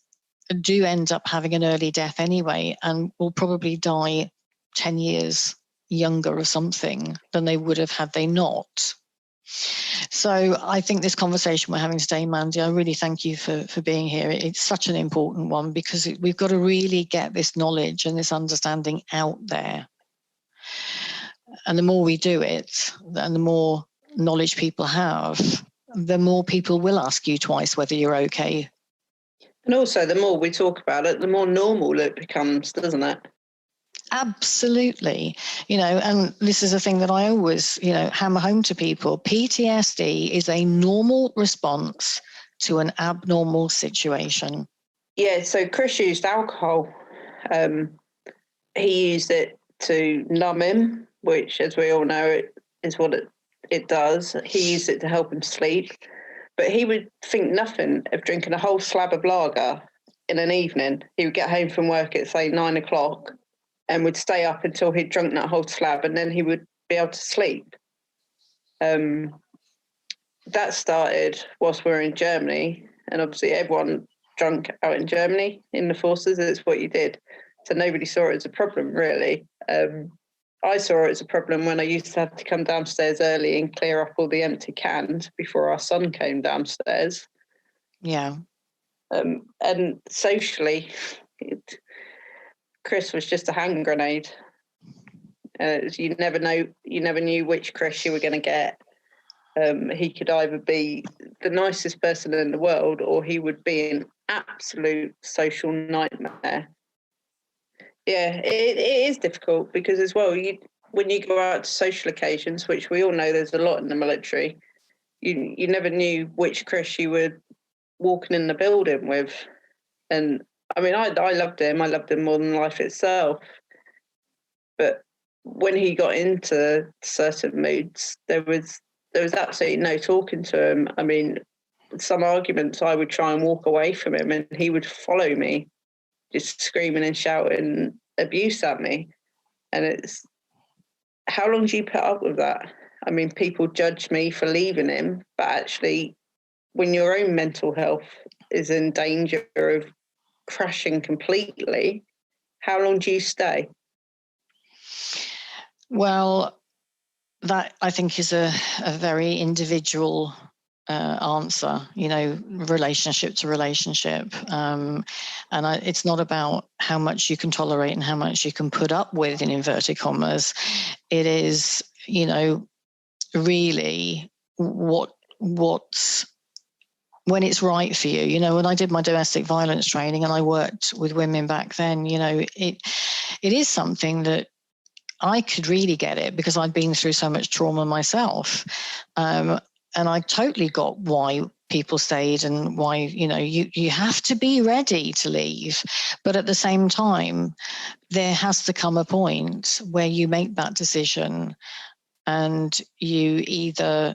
do end up having an early death anyway, and will probably die 10 years younger or something than they would have had they not. So I think this conversation we're having today, Mandy, I really thank you for being here. It's such an important one, because we've got to really get this knowledge and this understanding out there. And the more we do it, and the more knowledge people have, the more people will ask you twice whether you're okay. And also, the more we talk about it, the more normal it becomes, doesn't it? Absolutely. And this is a thing that I always, hammer home to people. PTSD is a normal response to an abnormal situation. Yeah, so Chris used alcohol. He used it to numb him, which, as we all know, is what it does. He used it to help him sleep. But he would think nothing of drinking a whole slab of lager in an evening. He would get home from work at, say, 9 o'clock and would stay up until he'd drunk that whole slab, and then he would be able to sleep. That started whilst we were in Germany, and obviously everyone drunk out in Germany in the forces. It's what you did. So nobody saw it as a problem, really. I saw it as a problem when I used to have to come downstairs early and clear up all the empty cans before our son came downstairs. Yeah. And socially, Chris was just a hand grenade. You never knew which Chris you were going to get. He could either be the nicest person in the world, or he would be an absolute social nightmare. Yeah, it is difficult because as well, when you go out to social occasions, which we all know there's a lot in the military, you never knew which Chris you were walking in the building with. And I mean, I loved him. I loved him more than life itself. But when he got into certain moods, there was absolutely no talking to him. I mean, some arguments I would try and walk away from him, and he would follow me, just screaming and shouting abuse at me. And it's, how long do you put up with that? I mean, people judge me for leaving him, but actually, when your own mental health is in danger of crashing completely, how long do you stay? Well, that I think is a very individual answer, relationship to relationship. It's not about how much you can tolerate and how much you can put up with, in inverted commas. It is, really what's when it's right for you. When I did my domestic violence training and I worked with women back then, it is something that I could really get it because I'd been through so much trauma myself. And I totally got why people stayed and why, you have to be ready to leave. But at the same time, there has to come a point where you make that decision and you either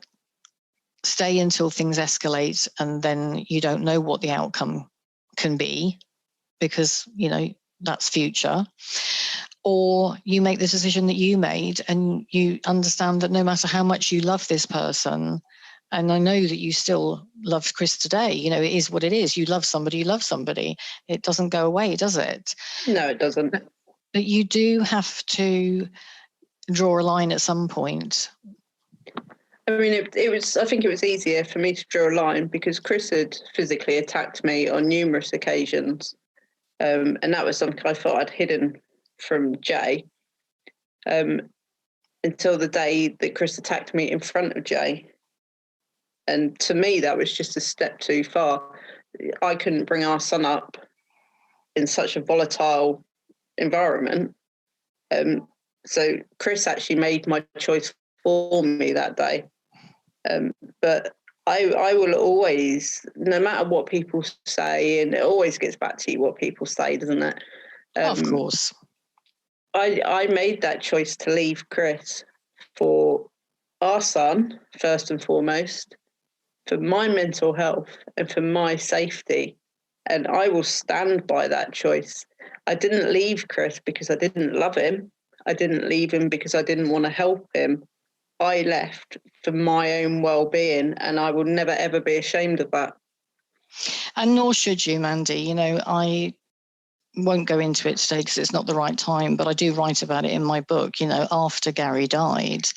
stay until things escalate and then you don't know what the outcome can be because, that's future. Or you make the decision that you made and you understand that no matter how much you love this person, and I know that you still love Chris today, it is what it is. You love somebody, you love somebody. It doesn't go away, does it? No, it doesn't. But you do have to draw a line at some point. I mean, I think it was easier for me to draw a line because Chris had physically attacked me on numerous occasions. And that was something I thought I'd hidden from Jay until the day that Chris attacked me in front of Jay. And to me, that was just a step too far. I couldn't bring our son up in such a volatile environment. So Chris actually made my choice for me that day. But I will always, no matter what people say, and it always gets back to you what people say, doesn't it? Of course. I made that choice to leave Chris for our son, first and foremost, for my mental health and for my safety. And I will stand by that choice. I didn't leave Chris because I didn't love him. I didn't leave him because I didn't want to help him. I left for my own well-being, and I will never, ever be ashamed of that. And nor should you, Mandy. I won't go into it today because it's not the right time, but I do write about it in my book. After Gary died,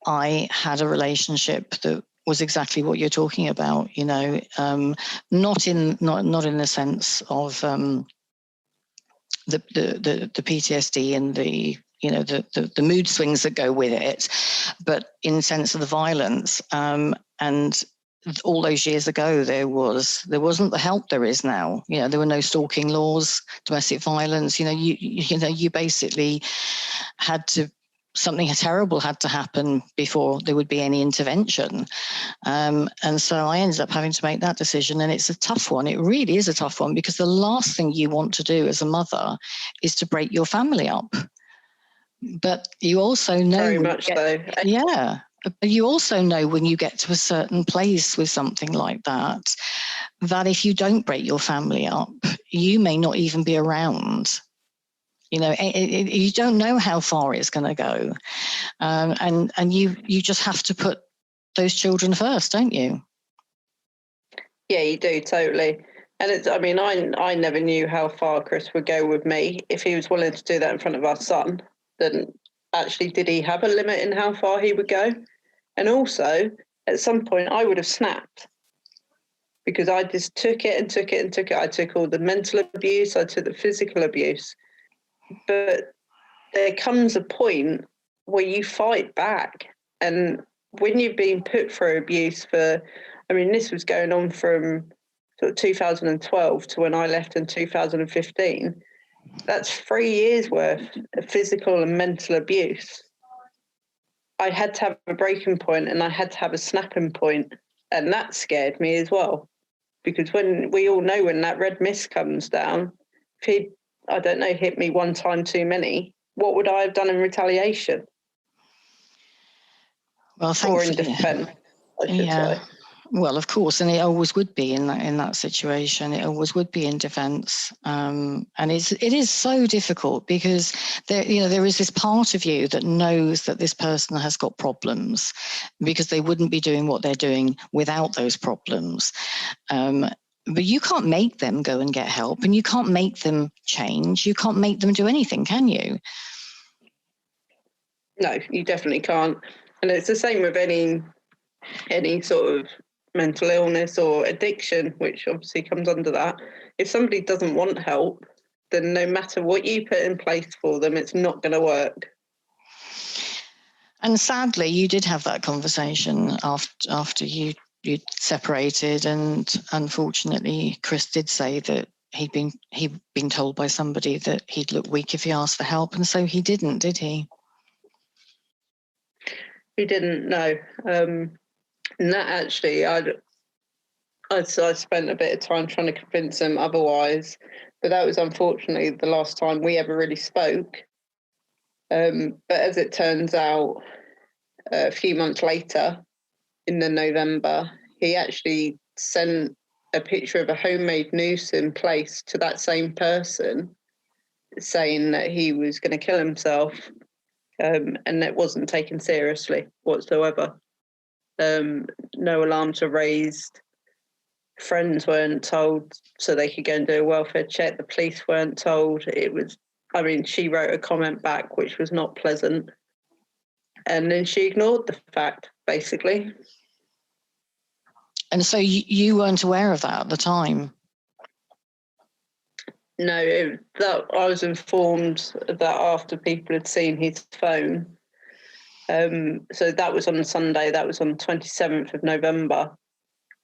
I had a relationship that was exactly what you're talking about, not in the sense of the PTSD and the the mood swings that go with it, but in the sense of the violence. And all those years ago, there wasn't the help there is now. There were no stalking laws, domestic violence. You basically had to. Something terrible had to happen before there would be any intervention. And so I ended up having to make that decision. And it's a tough one. It really is a tough one because the last thing you want to do as a mother is to break your family up. But you also know... Very much so. Yeah. But you also know when you get to a certain place with something like that if you don't break your family up, you may not even be around. You don't know how far it's going to go. And you just have to put those children first, don't you? Yeah, you do, totally. And I never knew how far Chris would go with me. If he was willing to do that in front of our son, then actually, did he have a limit in how far he would go? And also, at some point, I would have snapped because I just took it and took it and took it. I took all the mental abuse, I took the physical abuse. But there comes a point where you fight back, and when you've been put through abuse for, I mean, this was going on from sort of 2012 to when I left in 2015. That's 3 years worth of physical and mental abuse. I had to have a breaking point and I had to have a snapping point, and that scared me as well. Because when we all know when that red mist comes down, if he'd, I don't know, hit me one time too many, what would I have done in retaliation? Well, Or in thankfully, defence, I should say. Well, of course, and it always would be in that situation. It always would be in defence, and it is so difficult because there is this part of you that knows that this person has got problems, because they wouldn't be doing what they're doing without those problems. But you can't make them go and get help, and you can't make them change. You can't make them do anything, can you? No, you definitely can't. And it's the same with any sort of mental illness or addiction, which obviously comes under that. If somebody doesn't want help, then no matter what you put in place for them, it's not going to work. And sadly, you did have that conversation after you'd separated, and unfortunately, Chris did say that he'd been told by somebody that he'd look weak if he asked for help, and so he didn't, did he? He didn't, no. And that actually, I spent a bit of time trying to convince him otherwise, but that was unfortunately the last time we ever really spoke. But as it turns out, a few months later, in the November, he actually sent a picture of a homemade noose in place to that same person, saying that he was going to kill himself, and it wasn't taken seriously whatsoever. No alarms were raised. Friends weren't told so they could go and do a welfare check. The police weren't told. It was, I mean, she wrote a comment back which was not pleasant. And then she ignored the fact, basically. And so you weren't aware of that at the time? No, I was informed that after people had seen his phone. So that was on Sunday. That was on the 27th of November.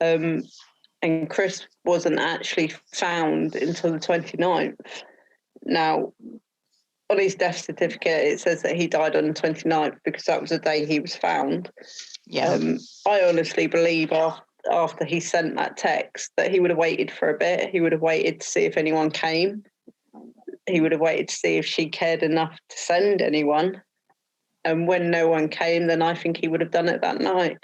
And Chris wasn't actually found until the 29th. Now, on his death certificate, it says that he died on the 29th because that was the day he was found. Yeah. I honestly believe after he sent that text that he would have waited for a bit. He would have waited to see if anyone came. He would have waited to see if she cared enough to send anyone. And when no one came, then I think he would have done it that night.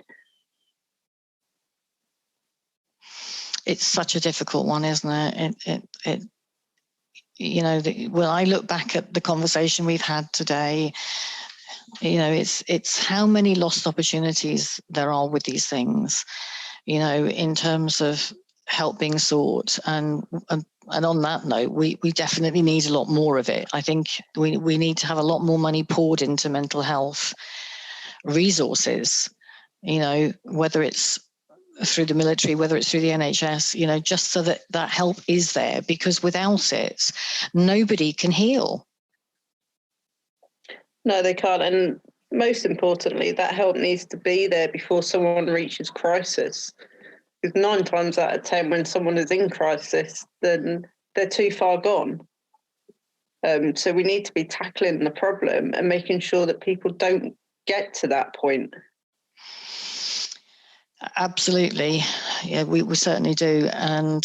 It's such a difficult one, isn't it? When I look back at the conversation we've had today, it's how many lost opportunities there are with these things, in terms of help being sought. And on that note, we definitely need a lot more of it. I think we need to have a lot more money poured into mental health resources, whether it's through the military, whether it's through the NHS, just so that help is there, because without it, nobody can heal. No, they can't. And most importantly, that help needs to be there before someone reaches crisis. Because 9 times out of 10, when someone is in crisis, then they're too far gone. So we need to be tackling the problem and making sure that people don't get to that point. Absolutely. Yeah, we certainly do. And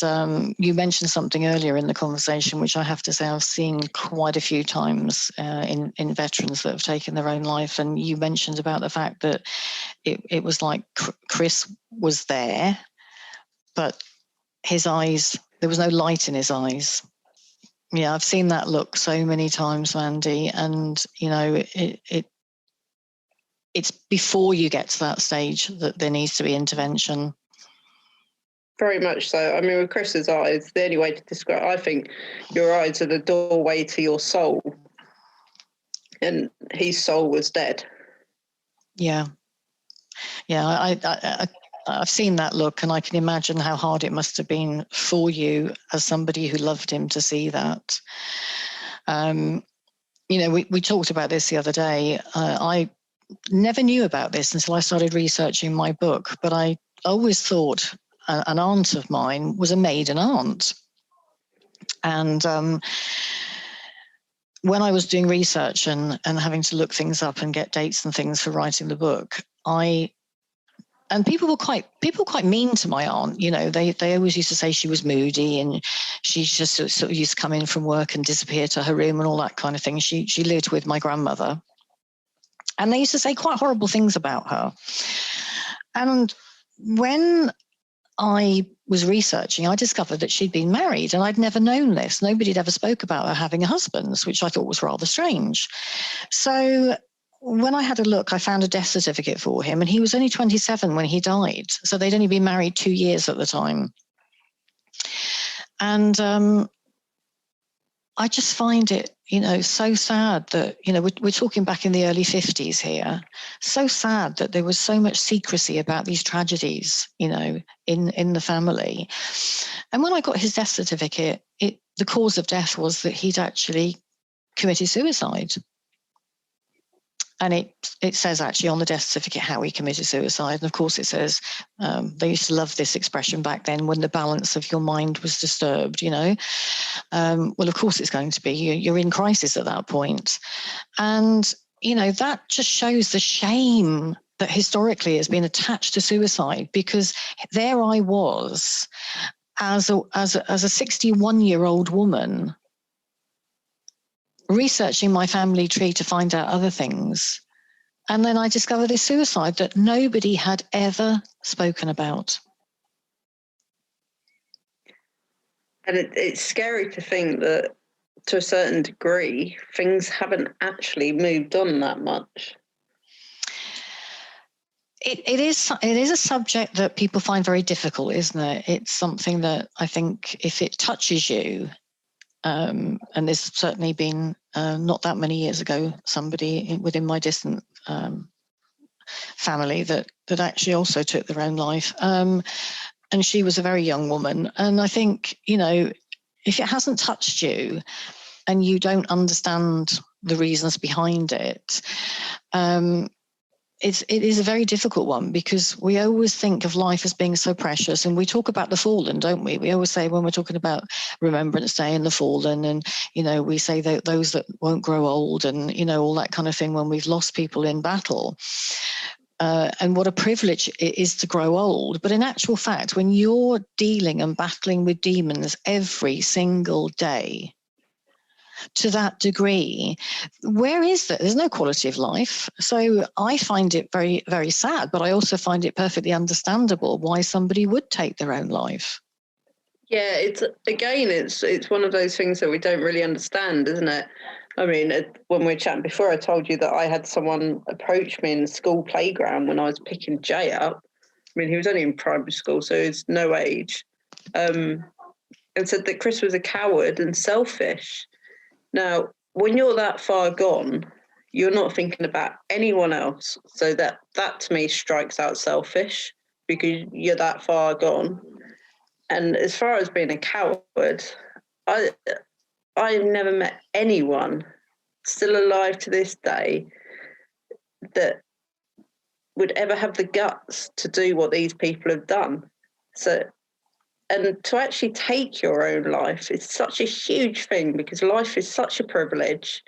you mentioned something earlier in the conversation, which I have to say I've seen quite a few times in veterans that have taken their own life. And you mentioned about the fact that it was like Chris was there, but his eyes, there was no light in his eyes. Yeah, I've seen that look so many times, Mandy. And, it's before you get to that stage that there needs to be intervention. Very much so. I mean, with Chris's eyes, the only way to describe, I think your eyes are the doorway to your soul. And his soul was dead. Yeah. Yeah, I've seen that look, and I can imagine how hard it must have been for you as somebody who loved him to see that. We talked about this the other day. never knew about this until I started researching my book, but I always thought an aunt of mine was a maiden aunt. And when I was doing research and having to look things up and get dates and things for writing the book, people were quite mean to my aunt. You know, they always used to say she was moody and she just sort of used to come in from work and disappear to her room and all that kind of thing. She lived with my grandmother, and they used to say quite horrible things about her. And when I was researching, I discovered that she'd been married, and I'd never known this. Nobody had ever spoke about her having a husband, which I thought was rather strange. So when I had a look, I found a death certificate for him, and he was only 27 when he died. So they'd only been married 2 years at the time. And I just find it, you know, so sad that, you know, we're talking back in the early 50s here. So sad that there was so much secrecy about these tragedies, you know, in the family. And when I got his death certificate, the cause of death was that he'd actually committed suicide. And it says actually on the death certificate how he committed suicide. And of course it says, they used to love this expression back then, when the balance of your mind was disturbed, you know. Well, of course it's going to be. You're in crisis at that point. And, you know, that just shows the shame that historically has been attached to suicide, because there I was as a 61-year-old woman researching my family tree to find out other things. And then I discovered this suicide that nobody had ever spoken about. And it's scary to think that, to a certain degree, things haven't actually moved on that much. It is a subject that people find very difficult, isn't it? It's something that I think if it touches you, and there's certainly been not that many years ago somebody within my distant family that actually also took their own life, and she was a very young woman. And I think, you know, if it hasn't touched you and you don't understand the reasons behind it, it is a very difficult one, because we always think of life as being so precious, and we talk about the fallen, don't we? We always say, when we're talking about Remembrance Day and the fallen, and, you know, we say that those that won't grow old, and, you know, all that kind of thing when we've lost people in battle. And what a privilege it is to grow old. But in actual fact, when you're dealing and battling with demons every single day, to that degree, where is that? There's no quality of life. So I find it very, very sad, but I also find it perfectly understandable why somebody would take their own life. Yeah, it's one of those things that we don't really understand, isn't it? I mean, when we were chatting before, I told you that I had someone approach me in the school playground when I was picking Jay up. I mean, he was only in primary school, so he's no age, and said that Chris was a coward and selfish. Now, when you're that far gone, you're not thinking about anyone else. So that to me strikes out selfish, because you're that far gone. And as far as being a coward, I've never met anyone still alive to this day that would ever have the guts to do what these people have done. So, and to actually take your own life is such a huge thing, because life is such a privilege.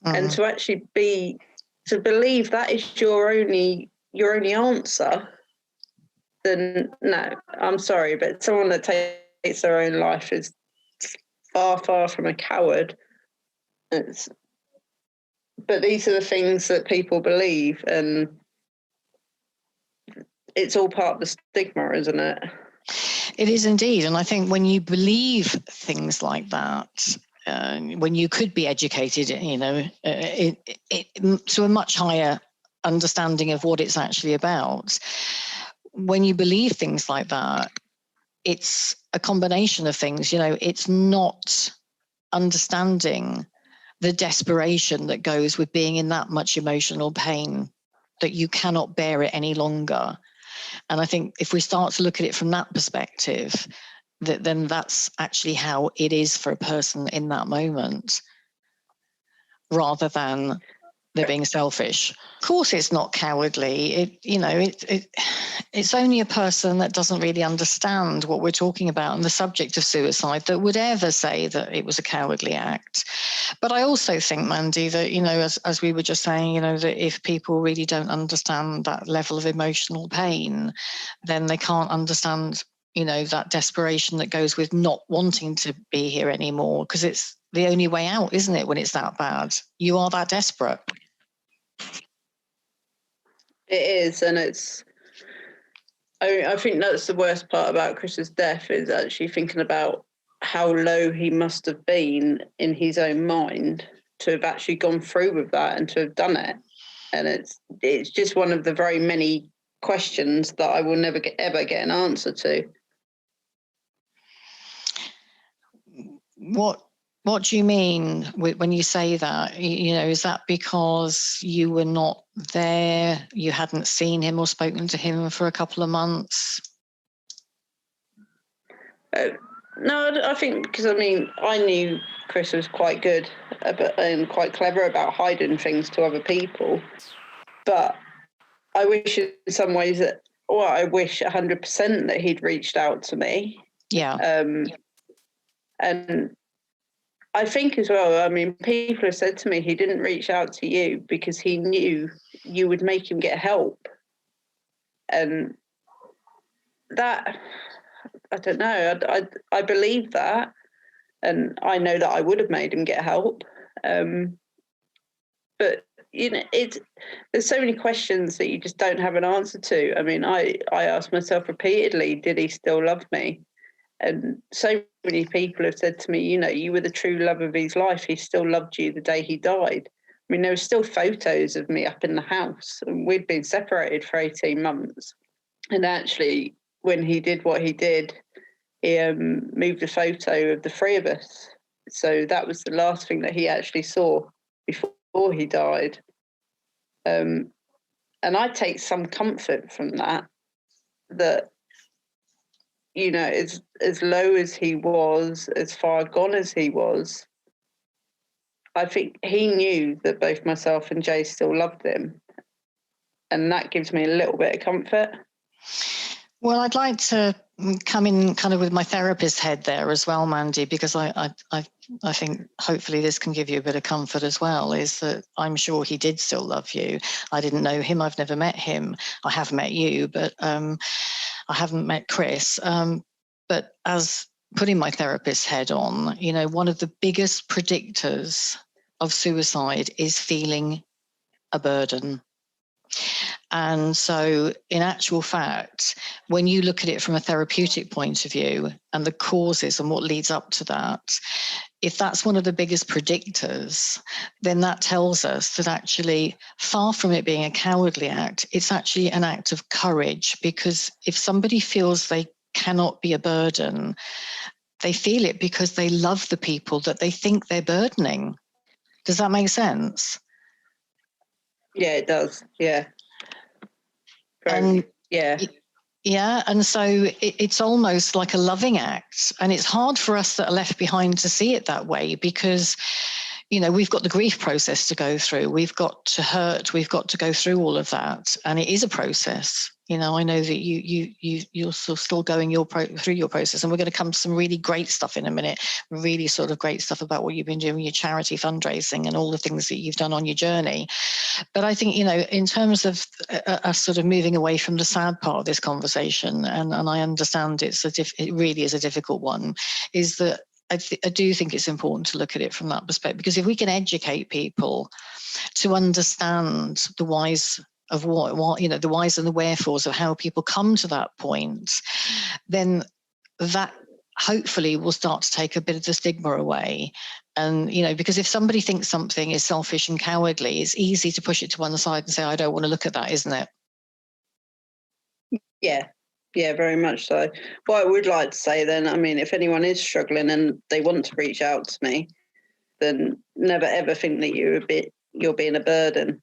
And to actually believe that is your only answer, then no, I'm sorry, but someone that takes their own life is far, far from a coward. But these are the things that people believe, and it's all part of the stigma, isn't it? It is indeed. And I think when you believe things like that, when you could be educated, you know, to a much higher understanding of what it's actually about, when you believe things like that, it's a combination of things. You know, it's not understanding the desperation that goes with being in that much emotional pain, that you cannot bear it any longer. And I think if we start to look at it from that perspective, then that's actually how it is for a person in that moment, rather than they're being selfish. Of course, it's not cowardly. It's only a person that doesn't really understand what we're talking about and the subject of suicide that would ever say that it was a cowardly act. But I also think, Mandy, that, as we were just saying, that if people really don't understand that level of emotional pain, then they can't understand, that desperation that goes with not wanting to be here anymore, because it's the only way out, isn't it, when it's that bad? You are that desperate. It is, and I think that's the worst part about Chris's death, is actually thinking about how low he must have been in his own mind to have actually gone through with that and to have done it. And it's just one of the very many questions that I will never ever get an answer to. What do you mean when you say that? Is that because you were not there, you hadn't seen him or spoken to him for a couple of months? No, I think because, I knew Chris was quite good and quite clever about hiding things to other people. But I wish in some ways I wish 100% that he'd reached out to me. Yeah. And I think as well, people have said to me he didn't reach out to you because he knew you would make him get help. And that, I don't know, I believe that. And I know that I would have made him get help. But, there's so many questions that you just don't have an answer to. I asked myself repeatedly, did he still love me? And so many people have said to me, you were the true love of his life. He still loved you the day he died. There were still photos of me up in the house, and we'd been separated for 18 months. And actually, when he did what he did, he moved a photo of the three of us. So that was the last thing that he actually saw before he died. And I take some comfort from that, as low as he was, as far gone as he was, I think he knew that both myself and Jay still loved him. And that gives me a little bit of comfort. Well, I'd like to come in kind of with my therapist head there as well, Mandy, because I think hopefully this can give you a bit of comfort as well, is that I'm sure he did still love you. I didn't know him. I've never met him. I have met you, but I haven't met Chris. But as putting my therapist's head on, one of the biggest predictors of suicide is feeling a burden. And so in actual fact, when you look at it from a therapeutic point of view and the causes and what leads up to that, if that's one of the biggest predictors, then that tells us that actually, far from it being a cowardly act, it's actually an act of courage, because if somebody feels they cannot be a burden, they feel it because they love the people that they think they're burdening. Does that make sense? Yeah, it does. Yeah. And yeah. Yeah, and so it's almost like a loving act. And it's hard for us that are left behind to see it that way, because, we've got the grief process to go through. We've got to hurt. We've got to go through all of that. And it is a process. I know that you're still going through your process, and we're going to come to some really great stuff in a minute, really sort of great stuff about what you've been doing, your charity fundraising and all the things that you've done on your journey. But I think, in terms of us sort of moving away from the sad part of this conversation, and I understand it really is a difficult one, is that I do think it's important to look at it from that perspective, because if we can educate people to understand the whys of what the whys and the wherefores of how people come to that point, then that hopefully will start to take a bit of the stigma away. And, because if somebody thinks something is selfish and cowardly, it's easy to push it to one side and say, I don't want to look at that, isn't it? Yeah, very much so. What I would like to say then, if anyone is struggling and they want to reach out to me, then never ever think that you're being a burden.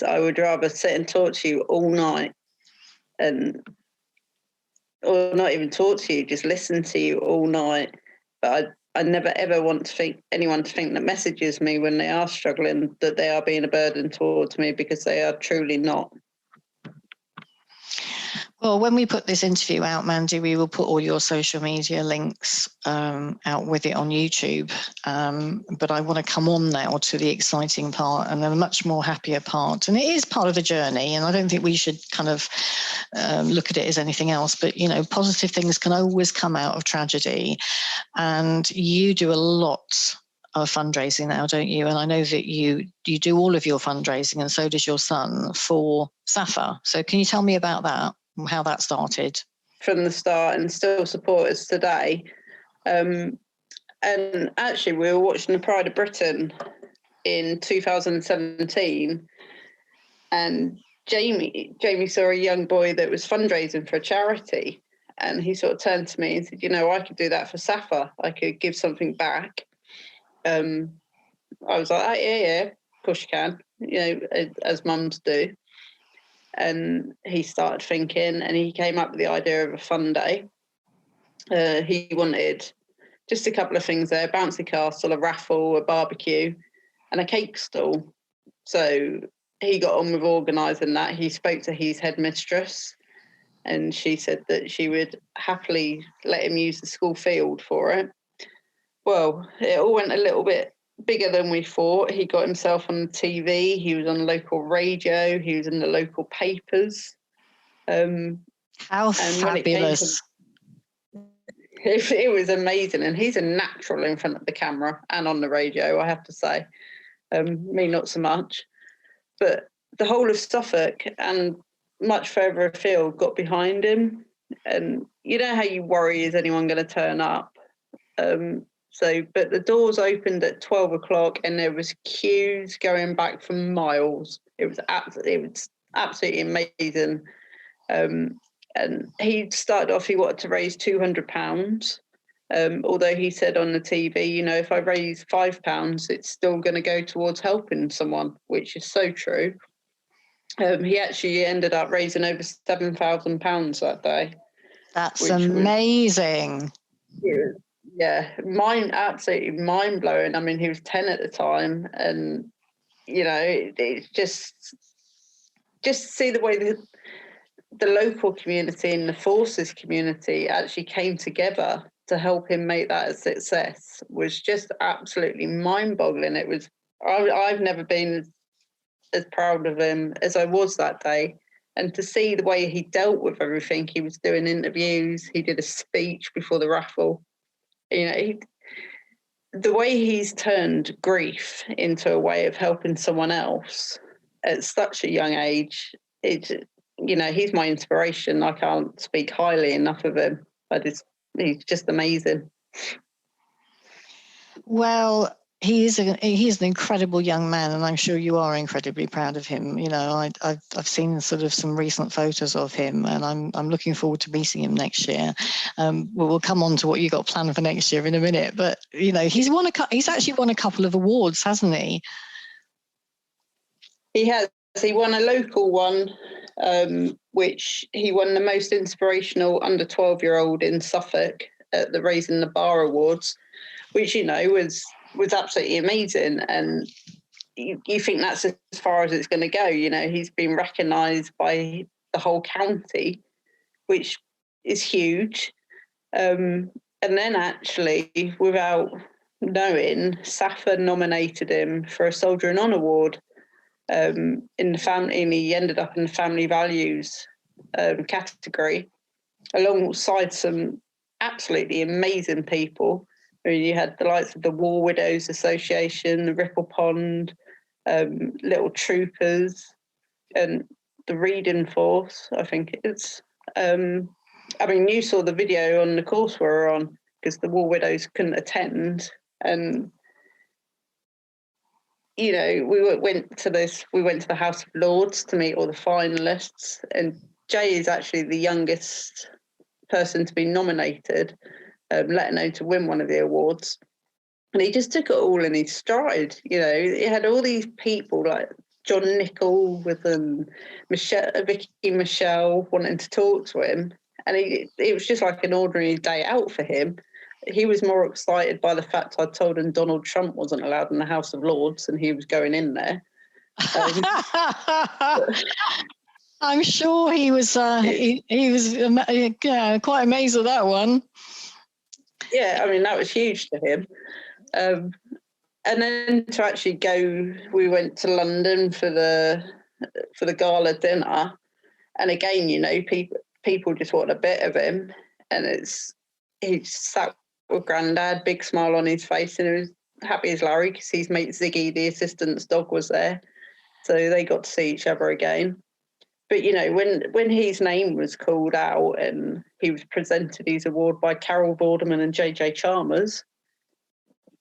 I would rather sit and talk to you all night, or not even talk to you, just listen to you all night. But I never ever want to think anyone to think that messages me when they are struggling that they are being a burden towards me, because they are truly not. Well, when we put this interview out, Mandy, we will put all your social media links out with it on YouTube. But I want to come on now to the exciting part and a much more happier part. And it is part of the journey. And I don't think we should kind of look at it as anything else. But, you know, positive things can always come out of tragedy. And you do a lot of fundraising now, don't you? And I know that you do all of your fundraising, and so does your son, for SAFA. So can you tell me about that? How that started? From the start, and still support us today. And actually, we were watching the Pride of Britain in 2017, and Jamie saw a young boy that was fundraising for a charity, and he sort of turned to me and said, you know, I could do that for SAFA. I could give something back. I was like, oh, yeah, of course you can, you know, as mums do. And he started thinking, and he came up with the idea of a fun day. He wanted just a couple of things there: bouncy castle, a raffle, a barbecue, and a cake stall. So he got on with organising that. He spoke to his headmistress, and she said that she would happily let him use the school field for it. Well, it all went a little bit bigger than we thought. He got himself on the TV. He was on local radio. He was in the local papers. How fabulous. It was amazing. And he's a natural in front of the camera and on the radio, I have to say. Me, not so much. But the whole of Suffolk and much further afield got behind him. And you know how you worry, is anyone going to turn up? But the doors opened at 12 o'clock and there was queues going back for miles. It was absolutely amazing. And he started off, he wanted to raise £200. Although he said on the TV, you know, if I raise £5, it's still going to go towards helping someone, which is so true. He actually ended up raising over £7,000 that day. That's amazing. Yeah, absolutely mind blowing. I mean, he was 10 at the time, and you know, it's just see the way the local community and the forces community actually came together to help him make that a success was just absolutely mind boggling. It was. I've never been as proud of him as I was that day. And to see the way he dealt with everything, he was doing interviews, he did a speech before the raffle. You know, the way he's turned grief into a way of helping someone else at such a young age, you know, he's my inspiration. I can't speak highly enough of him. He's just amazing. Well, he's an incredible young man, and I'm sure you are incredibly proud of him. You know, I've seen sort of some recent photos of him, and I'm looking forward to meeting him next year. We'll come on to what you got planned for next year in a minute, but you know, he's actually won a couple of awards, hasn't he? He has. He won a local one, which he won the most inspirational under 12-year-old in Suffolk at the Raising the Bar Awards, which, you know, was absolutely amazing. And you think that's as far as it's going to go. You know, he's been recognised by the whole county, which is huge. And then actually, without knowing, SAFA nominated him for a Soldier in Honour Award in the family, and he ended up in the family values category, alongside some absolutely amazing people. I mean, you had the likes of the War Widows Association, the Ripple Pond, Little Troopers, and the Reading Force, I think it's. I mean, you saw the video on the course we were on, because the War Widows couldn't attend. And, you know, we went to the House of Lords to meet all the finalists. And Jay is actually the youngest person to be nominated, let alone to win one of the awards. And he just took it all in his stride. You know, he had all these people like John Nichol with Vicky Michelle wanting to talk to him. And it was just like an ordinary day out for him. he was more excited by the fact I told him Donald Trump wasn't allowed in the House of Lords and he was going in there. I'm sure he was quite amazed at that one. Yeah, I mean, that was huge to him. And then to actually go, we went to London for the gala dinner. And again, you know, people just want a bit of him. And he sat with Grandad, big smile on his face, and he was happy as Larry because his mate Ziggy, the assistant's dog, was there. So they got to see each other again. But, you know, when his name was called out and he was presented his award by Carol Vorderman and JJ Chalmers,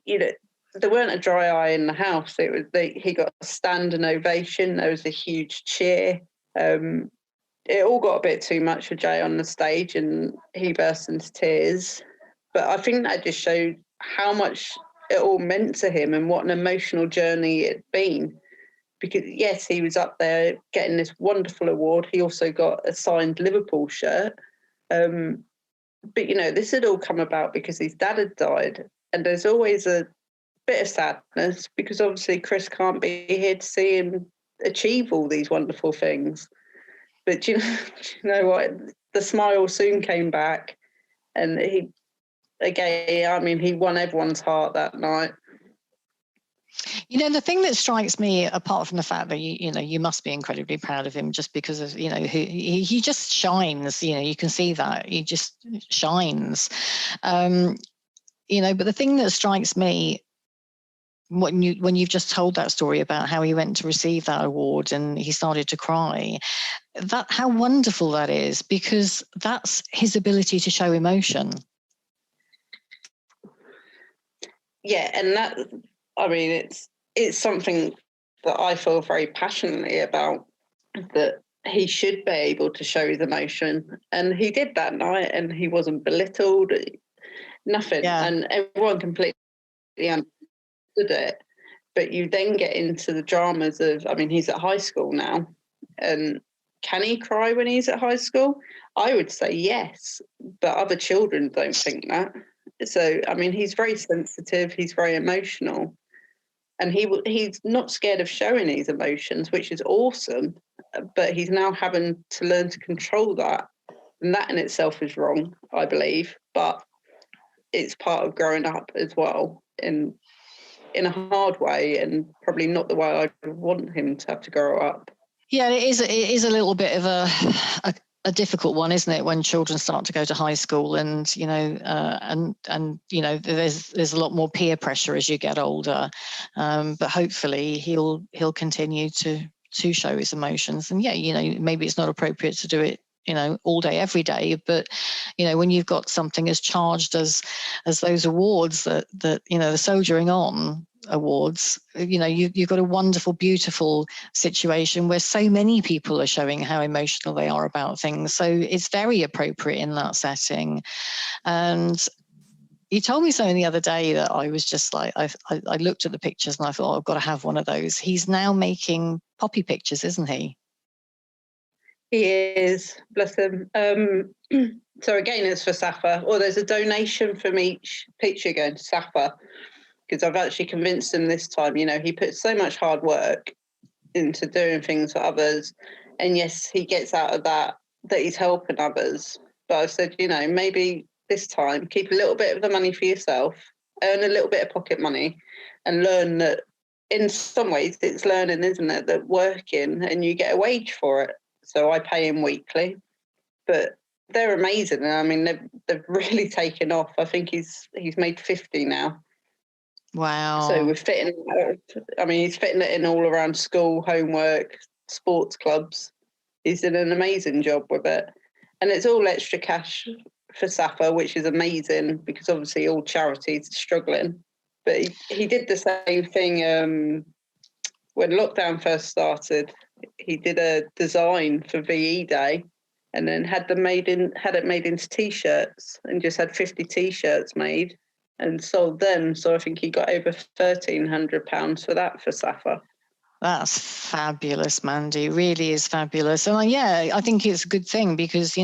you know, there weren't a dry eye in the house. He got a standing ovation. There was a huge cheer. It all got a bit too much for Jay on the stage and he burst into tears. But I think that just showed how much it all meant to him and what an emotional journey it'd been. Because, yes, he was up there getting this wonderful award. He also got a signed Liverpool shirt. But, you know, this had all come about because his dad had died. And there's always a bit of sadness because obviously Chris can't be here to see him achieve all these wonderful things. But do you know what? The smile soon came back, and he won everyone's heart that night. You know, the thing that strikes me, apart from the fact that you must be incredibly proud of him, just because of he just shines. You know, you can see that he just shines. But the thing that strikes me, when you've just told that story about how he went to receive that award and he started to cry, that how wonderful that is, because that's his ability to show emotion. Yeah, and that, I mean, it's something that I feel very passionately about, that he should be able to show his emotion, and he did that night, and he wasn't belittled, nothing, and everyone completely understood it. But you then get into the dramas of, I mean, he's at high school now, and can he cry when he's at high school? I would say yes, but other children don't think that. So, I mean, he's very sensitive, he's very emotional, and he's not scared of showing his emotions, which is awesome, but he's now having to learn to control that. And that in itself is wrong, I believe, but it's part of growing up as well in a hard way, and probably not the way I want him to have to grow up. Yeah, it is a little bit of a difficult one, isn't it, when children start to go to high school, and there's a lot more peer pressure as you get older, but hopefully he'll continue to show his emotions. And maybe it's not appropriate to do it all day every day, but when you've got something as charged as those awards that the Soldiering On awards, you've got a wonderful, beautiful situation where so many people are showing how emotional they are about things, so it's very appropriate in that setting. And you told me something the other day that I was just like, I looked at the pictures and I thought, I've got to have one of those. He's now making poppy pictures, isn't he? He is, bless him. So again, it's for Safa. Or there's a donation from each picture going to Safa, because I've actually convinced him this time. He puts so much hard work into doing things for others, and yes, he gets out of that he's helping others. But I said, maybe this time keep a little bit of the money for yourself, earn a little bit of pocket money, and learn that in some ways it's learning, isn't it, that working and you get a wage for it. So I pay him weekly, but they're amazing. And I mean, they've really taken off. I think he's made 50 now. Wow. So we're fitting, he's fitting it in all around school, homework, sports clubs. He's done an amazing job with it. And it's all extra cash for Safa, which is amazing because obviously all charities are struggling. But he did the same thing when lockdown first started. He did a design for VE Day and then had it made into T-shirts, and just had 50 T-shirts made and sold them. So I think he got over £1,300 for that for Safa. That's fabulous, Mandy. Really is fabulous. And yeah, I think it's a good thing because,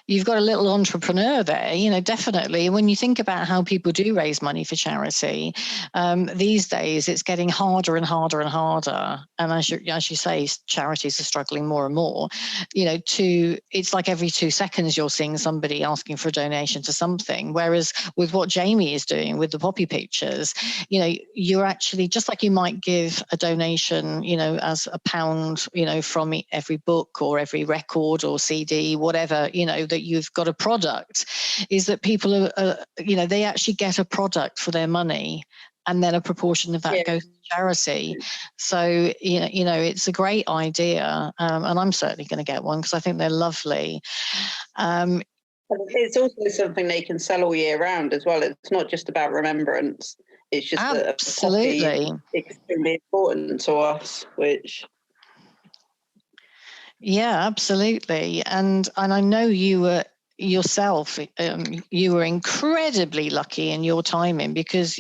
you've got a little entrepreneur there, definitely. When you think about how people do raise money for charity, these days it's getting harder and harder and harder. And as you say, charities are struggling more and more. It's like every 2 seconds you're seeing somebody asking for a donation to something. Whereas with what Jamie is doing with the poppy pictures, you're actually, just like you might give a donation, as £1, from every book or every record or CD, whatever, that you've got a product, is that people are they actually get a product for their money, and then a proportion of that goes to charity. So, it's a great idea. And I'm certainly going to get one because I think they're lovely. It's also something they can sell all year round as well. It's not just about remembrance. It's just absolutely that poppy is extremely important to us, which... Yeah, absolutely. And I know you were yourself, you were incredibly lucky in your timing, because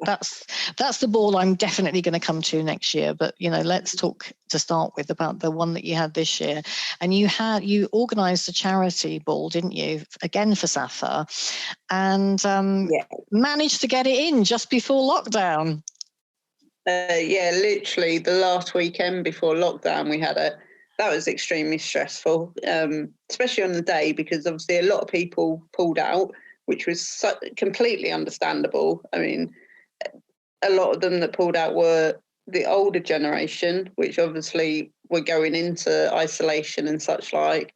that's the ball I'm definitely going to come to next year. But let's talk to start with about the one that you had this year. And you organised a charity ball, didn't you, again for SAFA, and managed to get it in just before lockdown. Literally the last weekend before lockdown we had it. That was extremely stressful, especially on the day, because obviously a lot of people pulled out, which was completely understandable. I mean, a lot of them that pulled out were the older generation, which obviously were going into isolation and such like.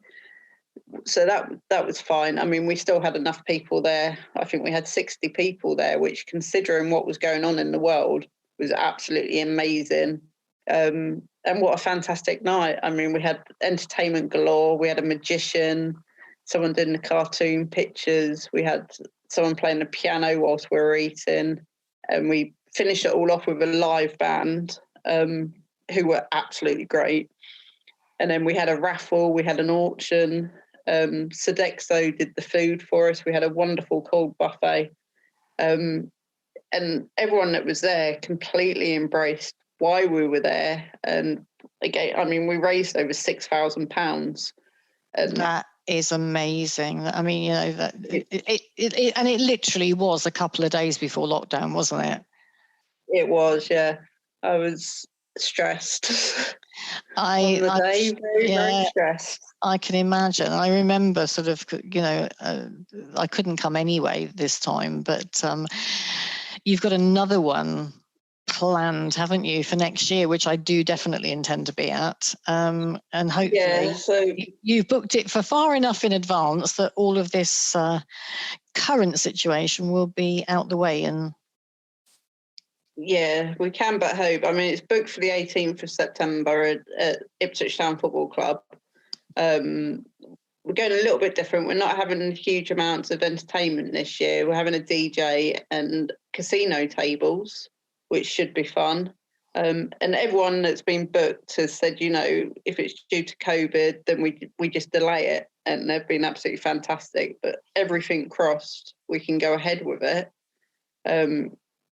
So that was fine. I mean, we still had enough people there. I think we had 60 people there, which, considering what was going on in the world, was absolutely amazing. And what a fantastic night. I mean, we had entertainment galore. We had a magician, someone doing the cartoon pictures. We had someone playing the piano whilst we were eating. And we finished it all off with a live band, who were absolutely great. And then we had a raffle, we had an auction. Sodexo did the food for us. We had a wonderful cold buffet. And everyone that was there completely embraced why we were there. And again, I mean, we raised over £6,000. That is amazing. I mean, that it literally was a couple of days before lockdown, wasn't it? It was, yeah. I was stressed. On the day, very stressed. I can imagine. I remember sort of, I couldn't come anyway this time, but you've got another one planned, haven't you, for next year, which I do definitely intend to be at. And hopefully you've booked it for far enough in advance that all of this current situation will be out the way. And yeah, we can but hope. I mean, it's booked for the 18th of September at Ipswich Town Football Club. We're going a little bit different. We're not having huge amounts of entertainment this year. We're having a DJ and casino tables, which should be fun. And everyone that's been booked has said, if it's due to COVID, then we just delay it. And they've been absolutely fantastic. But everything crossed, we can go ahead with it.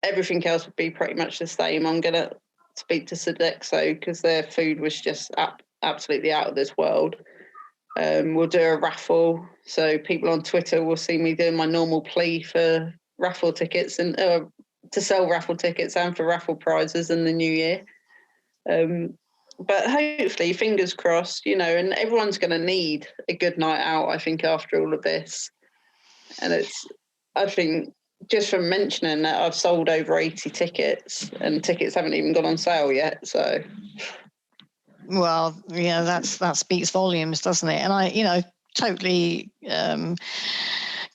Everything else would be pretty much the same. I'm going to speak to Sodexo because their food was just absolutely out of this world. We'll do a raffle. So people on Twitter will see me doing my normal plea for raffle tickets and to sell raffle tickets and for raffle prizes in the new year. But hopefully, fingers crossed, and everyone's going to need a good night out, I think, after all of this. And I think, just from mentioning that, I've sold over 80 tickets and tickets haven't even gone on sale yet. So, well, yeah, that speaks volumes, doesn't it? And I, totally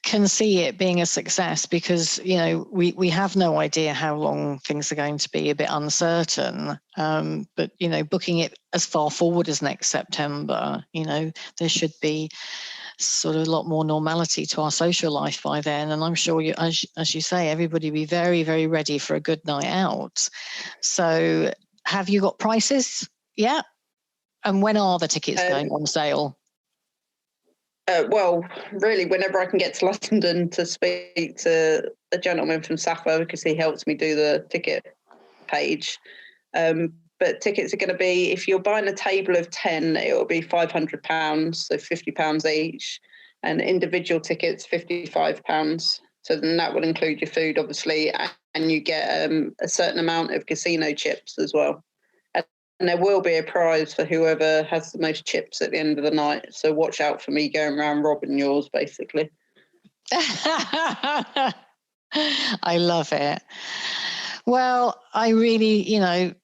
can see it being a success because, we have no idea how long things are going to be, a bit uncertain. But, booking it as far forward as next September, there should be sort of a lot more normality to our social life by then. And I'm sure, as you say, everybody will be very, very ready for a good night out. So have you got prices? Yeah. And when are the tickets going on sale? Well, really, whenever I can get to London to speak to a gentleman from SAFA, because he helps me do the ticket page. but tickets are going to be, if you're buying a table of 10, it will be £500, so £50 each, and individual tickets, £55. So then that will include your food, obviously, and you get a certain amount of casino chips as well. And there will be a prize for whoever has the most chips at the end of the night. So watch out for me going around robbing yours, basically. I love it. Well, I really,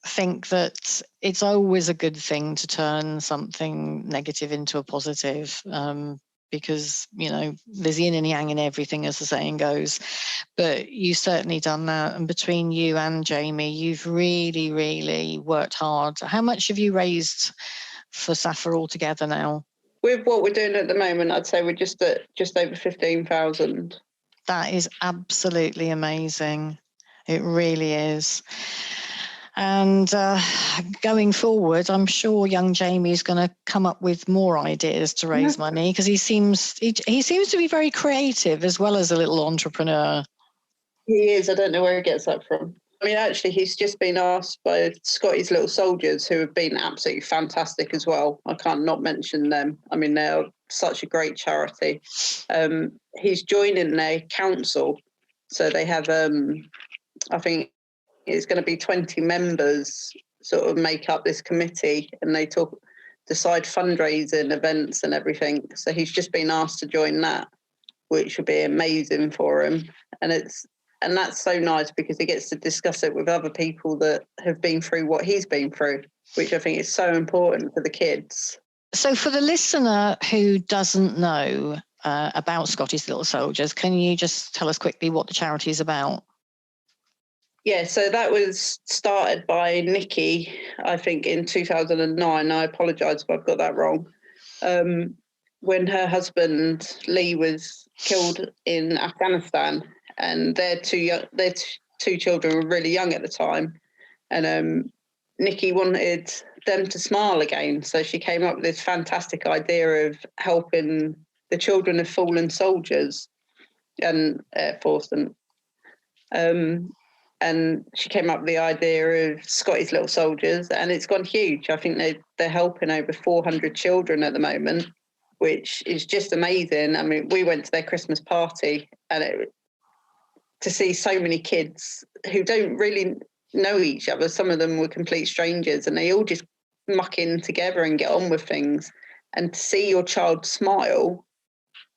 think that it's always a good thing to turn something negative into a positive, because, there's yin and yang in everything, as the saying goes. But you've certainly done that. And between you and Jamie, you've really, really worked hard. How much have you raised for SAFA altogether now? With what we're doing at the moment, I'd say we're just at just over 15,000. That is absolutely amazing. It really is. And going forward, I'm sure young Jamie is going to come up with more ideas to raise money, because he seems to be very creative as well as a little entrepreneur. He is. I don't know where he gets that from. I mean, actually, he's just been asked by Scotty's Little Soldiers, who have been absolutely fantastic as well. I can't not mention them. I mean, they're such a great charity. He's joining their council. So they have, I think it's going to be 20 members sort of make up this committee, and they decide fundraising events and everything. So he's just been asked to join that, which would be amazing for him. And that's so nice, because he gets to discuss it with other people that have been through what he's been through, which I think is so important for the kids. So for the listener who doesn't know about Scotty's Little Soldiers, can you just tell us quickly what the charity is about? Yeah, so that was started by Nikki, I think, in 2009. I apologise if I've got that wrong. When her husband, Lee, was killed in Afghanistan, and their two children were really young at the time. And Nikki wanted them to smile again. So she came up with this fantastic idea of helping the children of fallen soldiers and Air Force. And she came up with the idea of Scotty's Little Soldiers, and it's gone huge. I think they're helping over 400 children at the moment, which is just amazing. I mean, we went to their Christmas party, and to see so many kids who don't really know each other, some of them were complete strangers, and they all just muck in together and get on with things. And to see your child smile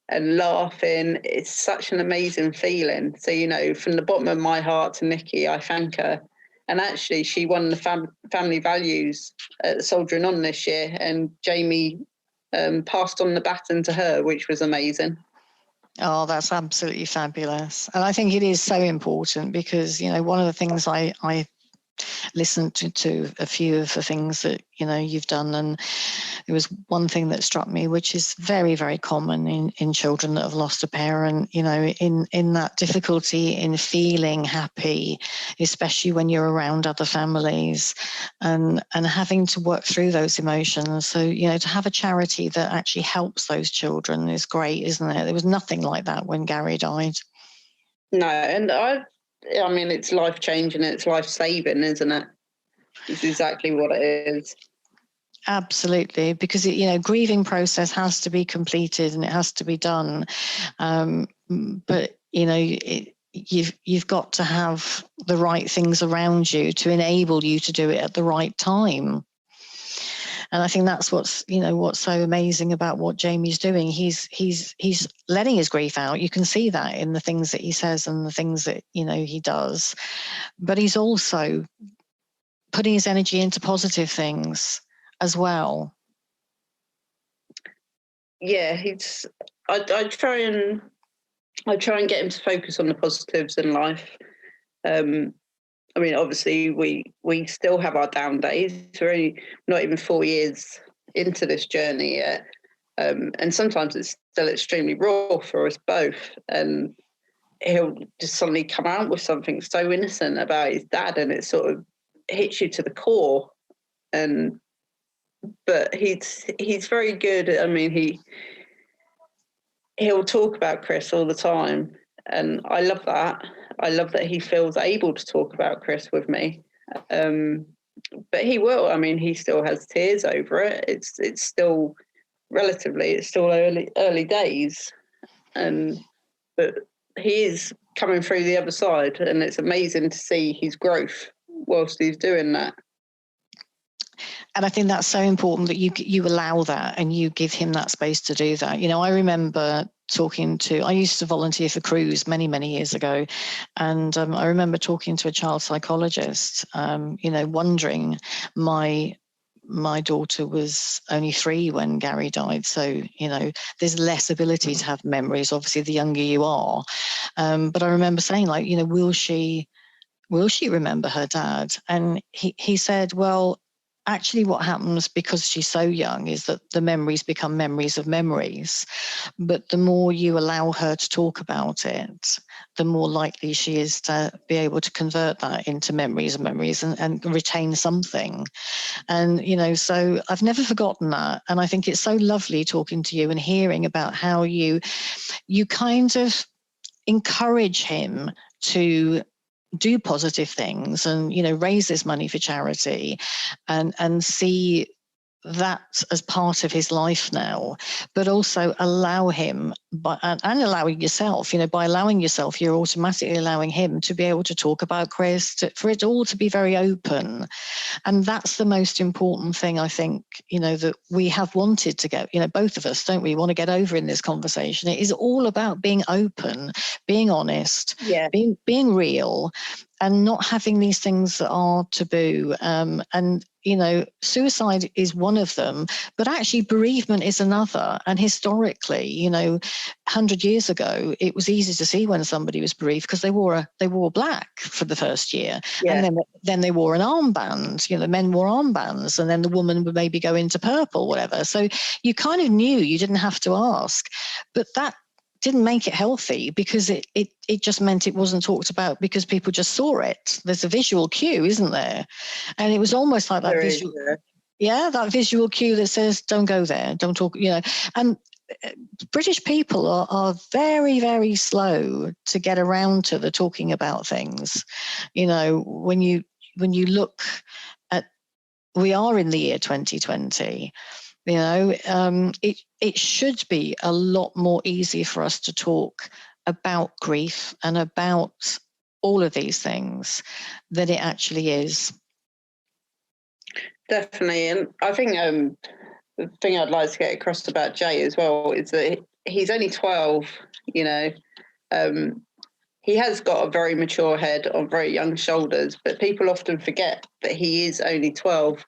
and laughing, it's such an amazing feeling. So, from the bottom of my heart to Nikki, I thank her. And actually, she won the family values at the Soldiering On this year, and Jamie passed on the baton to her, which was amazing. Oh, that's absolutely fabulous. And I think it is so important, because, one of the things I listened to a few of the things that, you've done. And there was one thing that struck me, which is very, very common in children that have lost a parent, in that difficulty in feeling happy, especially when you're around other families, and having to work through those emotions. So, to have a charity that actually helps those children is great, isn't it? There was nothing like that when Gary died. No, and I mean, it's life-changing, it's life-saving, isn't it? It's exactly what it is. Absolutely, because grieving process has to be completed and it has to be done, but you've got to have the right things around you to enable you to do it at the right time. And I think that's what's so amazing about what Jamie's doing. He's letting his grief out. You can see that in the things that he says and the things that he does, but he's also putting his energy into positive things as well. Yeah, I try and get him to focus on the positives in life. I mean, obviously, we still have our down days. We're only not even 4 years into this journey yet, and sometimes it's still extremely raw for us both. And he'll just suddenly come out with something so innocent about his dad, and it sort of hits you to the core. But he's very good. I mean, he'll talk about Chris all the time, and I love that. I love that he feels able to talk about Chris with me. But he will. I mean, he still has tears over it. It's still early days, but he is coming through the other side, and it's amazing to see his growth whilst he's doing that. And I think that's so important that you allow that and you give him that space to do that. You know, I remember I used to volunteer for Cruise many, many years ago. And I remember talking to a child psychologist, wondering, my daughter was only 3 when Gary died. So, there's less ability to have memories, obviously, the younger you are. But I remember saying, like, will she remember her dad? And he said, well, actually what happens because she's so young is that the memories become memories of memories. But the more you allow her to talk about it, the more likely she is to be able to convert that into memories and retain something. And, so I've never forgotten that. And I think it's so lovely talking to you and hearing about how you kind of encourage him to do positive things and raise this money for charity and see that as part of his life now, but also allow him and allowing yourself, by allowing yourself, you're automatically allowing him to be able to talk about Chris, for it all to be very open. And that's the most important thing, I think, that we have wanted to get, both of us, don't we, want to get over in this conversation. It is all about being open, being honest, being real, and not having these things that are taboo. And suicide is one of them, but actually bereavement is another. And historically, 100 years ago, it was easy to see when somebody was bereaved because they wore black for the first year. Yeah. And then they wore an armband, the men wore armbands, and then the woman would maybe go into purple, whatever. So you kind of knew, you didn't have to ask. But that didn't make it healthy because it just meant it wasn't talked about because people just saw it. There's a visual cue, isn't there? And it was almost like that that visual cue that says, don't go there, don't talk, and British people are very, very slow to get around to the talking about things. When you look at, we are in the year 2020, it should be a lot more easy for us to talk about grief and about all of these things than it actually is. Definitely. And I think the thing I'd like to get across about Jay as well is that he's only 12, he has got a very mature head on very young shoulders, but people often forget that he is only 12.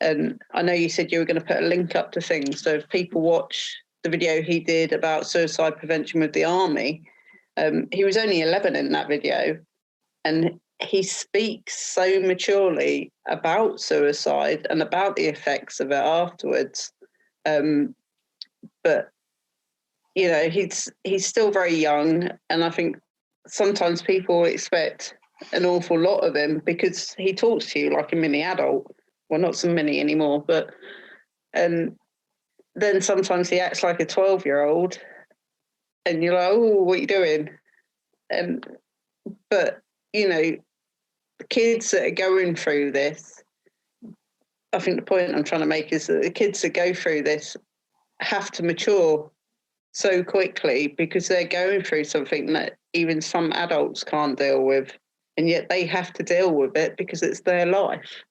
And I know you said you were going to put a link up to things. So if people watch the video he did about suicide prevention with the army, he was only 11 in that video. And he speaks so maturely about suicide and about the effects of it afterwards. But, he's still very young. And I think sometimes people expect an awful lot of him because he talks to you like a mini adult. Well, not so many anymore, but then sometimes he acts like a 12-year-old, and you're like, oh, what are you doing? But the kids that are going through this, I think the point I'm trying to make is that the kids that go through this have to mature so quickly because they're going through something that even some adults can't deal with, and yet they have to deal with it because it's their life.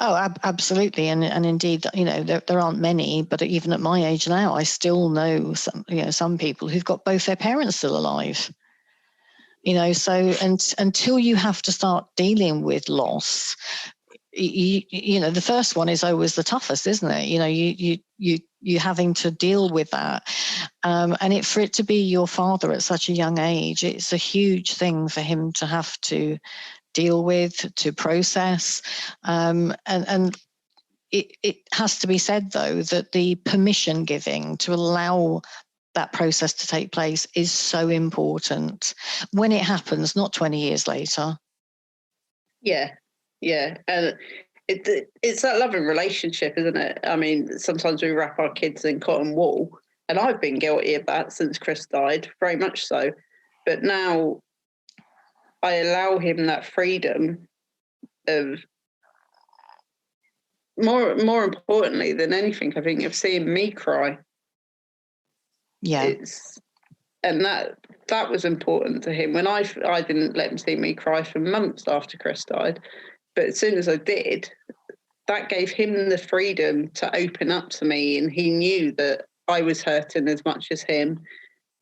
Oh, absolutely. And indeed, there aren't many, but even at my age now, I still know some people who've got both their parents still alive. So until you have to start dealing with loss, the first one is always the toughest, isn't it? You having to deal with that. And for it to be your father at such a young age, it's a huge thing for him to have to deal with, to process. And it has to be said, though, that the permission giving to allow that process to take place is so important when it happens, not 20 years later. Yeah. And it's that loving relationship, isn't it? I mean, sometimes we wrap our kids in cotton wool, and I've been guilty of that since Chris died, very much so. But now I allow him that freedom of more importantly than anything, I think, of seeing me cry. Yeah. And that was important to him. When I didn't let him see me cry for months after Chris died, but as soon as I did, that gave him the freedom to open up to me, and he knew that I was hurting as much as him,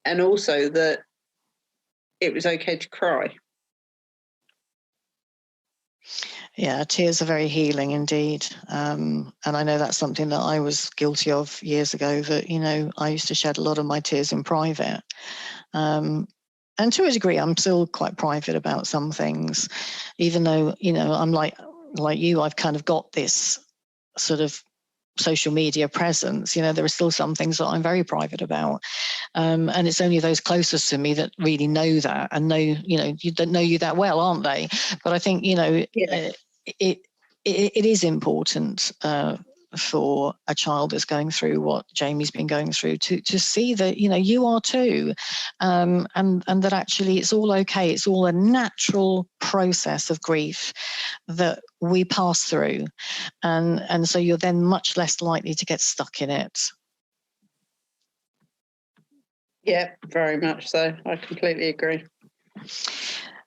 and also that it was okay to cry. Yeah, tears are very healing indeed. And I know that's something that I was guilty of years ago, that, I used to shed a lot of my tears in private. And to a degree, I'm still quite private about some things, even though, I'm like you, I've kind of got this sort of social media presence. There are still some things that I'm very private about. And it's only those closest to me that really know that and know, that know you that well, aren't they? But I think, it is important for a child that's going through what Jamie's been going through to see that, you are too. And that actually it's all okay. It's all a natural process of grief that we pass through. And so you're then much less likely to get stuck in it. Yeah, very much so. I completely agree.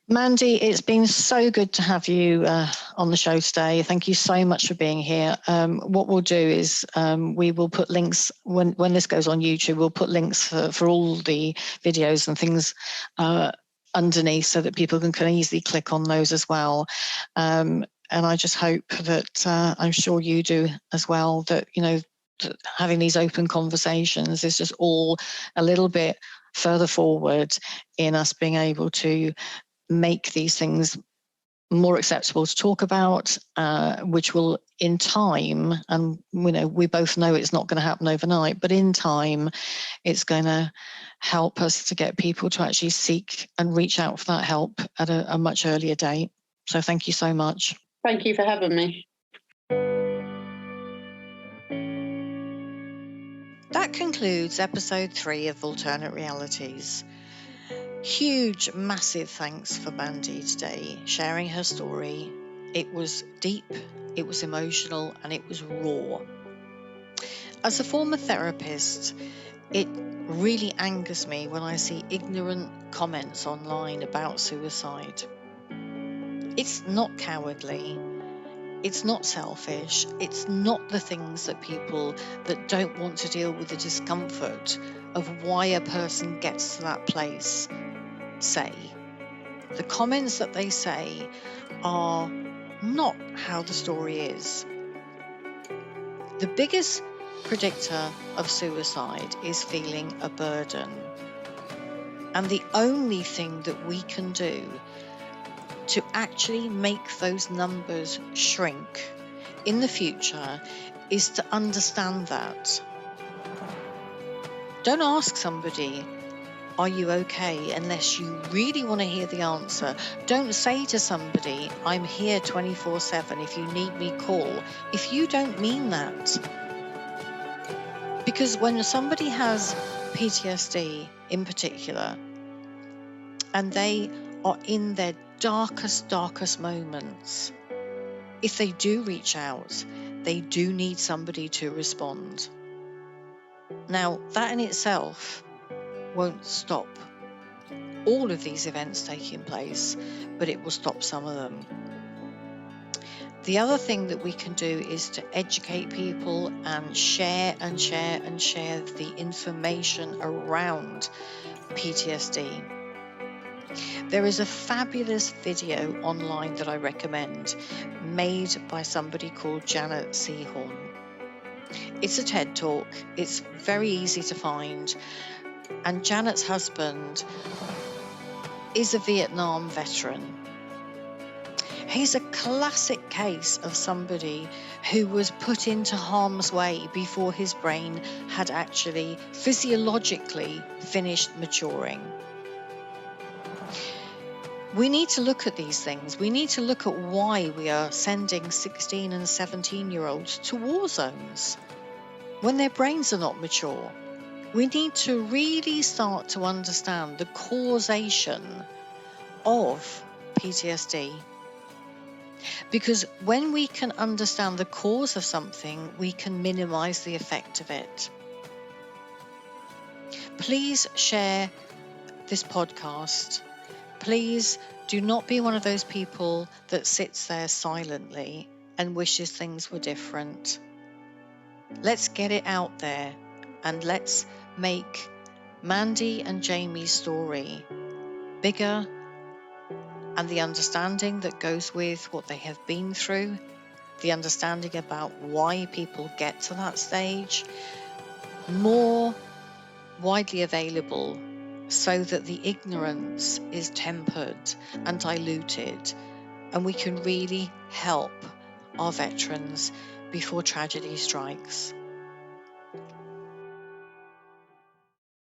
Mandy, it's been so good to have you on the show today. Thank you so much for being here. What we'll do is we will put links, when this goes on YouTube, we'll put links for all the videos and things underneath so that people can easily click on those as well. And I just hope that, I'm sure you do as well, that, having these open conversations is just all a little bit further forward in us being able to make these things more acceptable to talk about, which will in time, and we both know it's not going to happen overnight, but in time it's going to help us to get people to actually seek and reach out for that help at a much earlier date. So thank you so much. Thank you for having me. That concludes episode 3 of Alternate Realities. Huge, massive thanks for Mandy today, sharing her story. It was deep, it was emotional, and it was raw. As a former therapist, it really angers me when I see ignorant comments online about suicide. It's not cowardly. It's not selfish. It's not the things that people that don't want to deal with the discomfort of why a person gets to that place say. The comments that they say are not how the story is. The biggest predictor of suicide is feeling a burden. And the only thing that we can do to actually make those numbers shrink in the future is to understand that. Don't ask somebody, are you okay, unless you really want to hear the answer. Don't say to somebody, I'm here 24/7, if you need me, call, if you don't mean that. Because when somebody has PTSD in particular, and they are in their darkest moments, if they do reach out, they do need somebody to respond. Now, that in itself won't stop all of these events taking place, but it will stop some of them. The other thing that we can do is to educate people and share the information around PTSD. There is a fabulous video online that I recommend, made by somebody called Janet Seahorn. It's a TED Talk. It's very easy to find. And Janet's husband is a Vietnam veteran. He's a classic case of somebody who was put into harm's way before his brain had actually physiologically finished maturing. We need to look at these things. We need to look at why we are sending 16 and 17-year-olds to war zones when their brains are not mature. We need to really start to understand the causation of PTSD. Because when we can understand the cause of something, we can minimize the effect of it. Please share this podcast. Please do not be one of those people that sits there silently and wishes things were different. Let's get it out there and let's make Mandy and Jamie's story bigger, and the understanding that goes with what they have been through, the understanding about why people get to that stage, more widely available, so that the ignorance is tempered and diluted, and we can really help our veterans before tragedy strikes.